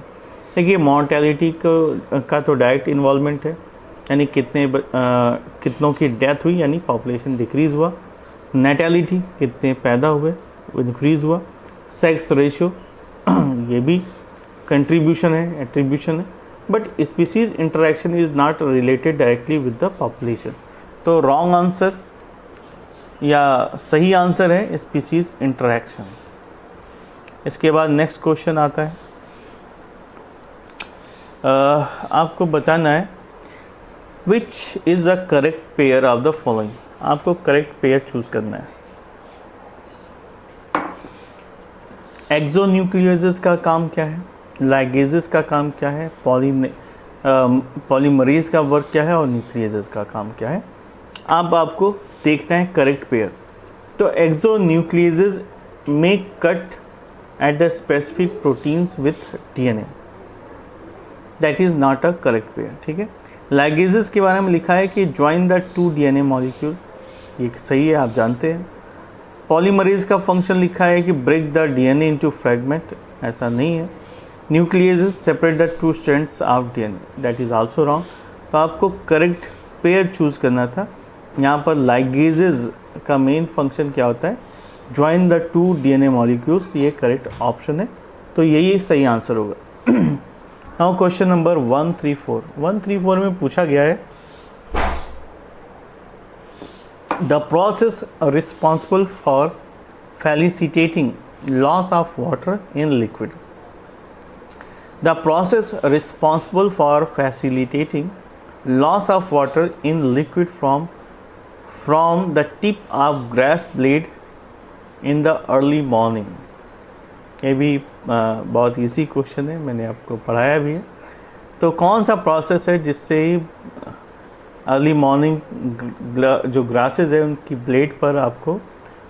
S1: देखिए मॉर्टेलिटी का तो डायरेक्ट इन्वॉल्वमेंट है, यानी कितनों की डेथ हुई यानी पॉपुलेशन डिक्रीज़ हुआ. नेटेलिटी कितने पैदा हुए वो इंक्रीज़ हुआ. सेक्स रेशियो ये भी कंट्रीब्यूशन है, एट्रीब्यूशन है. But species interaction is not related directly with the population. तो रॉन्ग आंसर या सही आंसर है स्पीसीज इंटरेक्शन. इसके बाद नेक्स्ट क्वेश्चन आता है. आपको बताना है which is the correct pair of the following. आपको करेक्ट पेयर चूज़ करना है. एक्सोन्यूक्लियोसिस का काम क्या है, लाइगेजेस का काम क्या है, पॉलीमरेज का वर्क क्या है और न्यूक्लियेजेस का काम क्या है. अब आपको देखना है करेक्ट पेयर. तो एक्सोन्यूक्लियेजेस में cut at the specific proteins with DNA. That is not a correct pair, ठीक है. लाइगेजेस के बारे में लिखा है कि ज्वाइन द 2 डीएनए मॉलिक्यूल. ये सही है, आप जानते हैं. पॉलीमरेज का फंक्शन लिखा है कि break the DNA into fragment. ऐसा नहीं है. Nucleases separate the 2 strands of DNA. That is also wrong. तो आपको करेक्ट पेयर चूज़ करना था. यहाँ पर लाइगेजेस का मेन फंक्शन क्या होता है, ज्वाइन द 2 डीएनए मॉलिक्यूल्स. ये करेक्ट ऑप्शन है. तो यही सही आंसर होगा. Now question number 134. 134 में पूछा गया है the process responsible for felicitating loss of water in liquid. The process responsible for facilitating loss of water in liquid from the tip of grass blade in the early morning. ये भी बहुत easy question है, मैंने आपको पढ़ाया भी है. तो कौन सा प्रोसेस है जिससे अर्ली मॉर्निंग जो ग्रासेस है उनकी ब्लेड पर आपको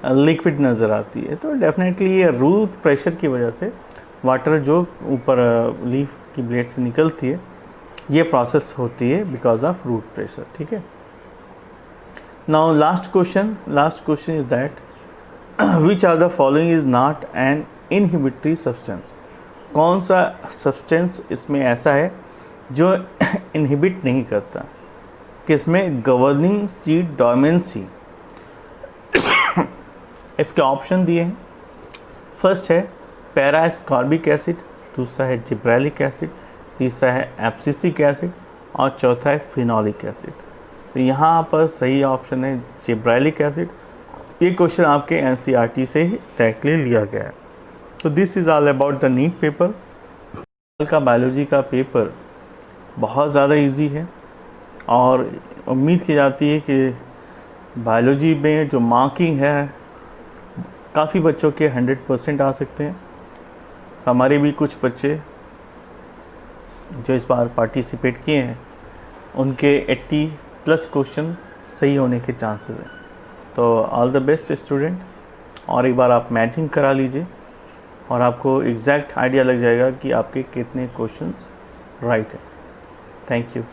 S1: लिक्विड नज़र आती है? तो डेफिनेटली ये रूट प्रेशर की वजह से वाटर जो ऊपर लीफ की ब्लेड से निकलती है, ये प्रोसेस होती है बिकॉज ऑफ रूट प्रेशर. ठीक है. Now last question is that which are the following is not an inhibitory substance. कौन सा सब्सटेंस इसमें ऐसा है जो इनहिबिट नहीं करता? किसमें? Governing seed dormancy. इसके ऑप्शन दिए हैं. फर्स्ट है पैरा एस्कॉर्बिक एसिड, दूसरा है जिब्रेलिक एसिड, तीसरा है एब्सिसिक एसिड और चौथा है फिनोलिक एसिड. तो यहाँ पर सही ऑप्शन है जिब्रेलिक एसिड. ये क्वेश्चन आपके एनसीईआरटी से ही डायरेक्टली लिया गया है. तो this is all about the NEET paper. का बायोलॉजी का पेपर बहुत ज़्यादा इजी है और उम्मीद की जाती है कि बायोलॉजी में जो मार्किंग है काफ़ी बच्चों के 100% आ सकते हैं. हमारे भी कुछ बच्चे जो इस बार पार्टिसिपेट किए हैं उनके 80+ क्वेश्चन सही होने के चांसेस हैं. तो ऑल द बेस्ट स्टूडेंट. और एक बार आप मैचिंग करा लीजिए और आपको एग्जैक्ट आइडिया लग जाएगा कि आपके कितने क्वेश्चंस राइट हैं. Thank you.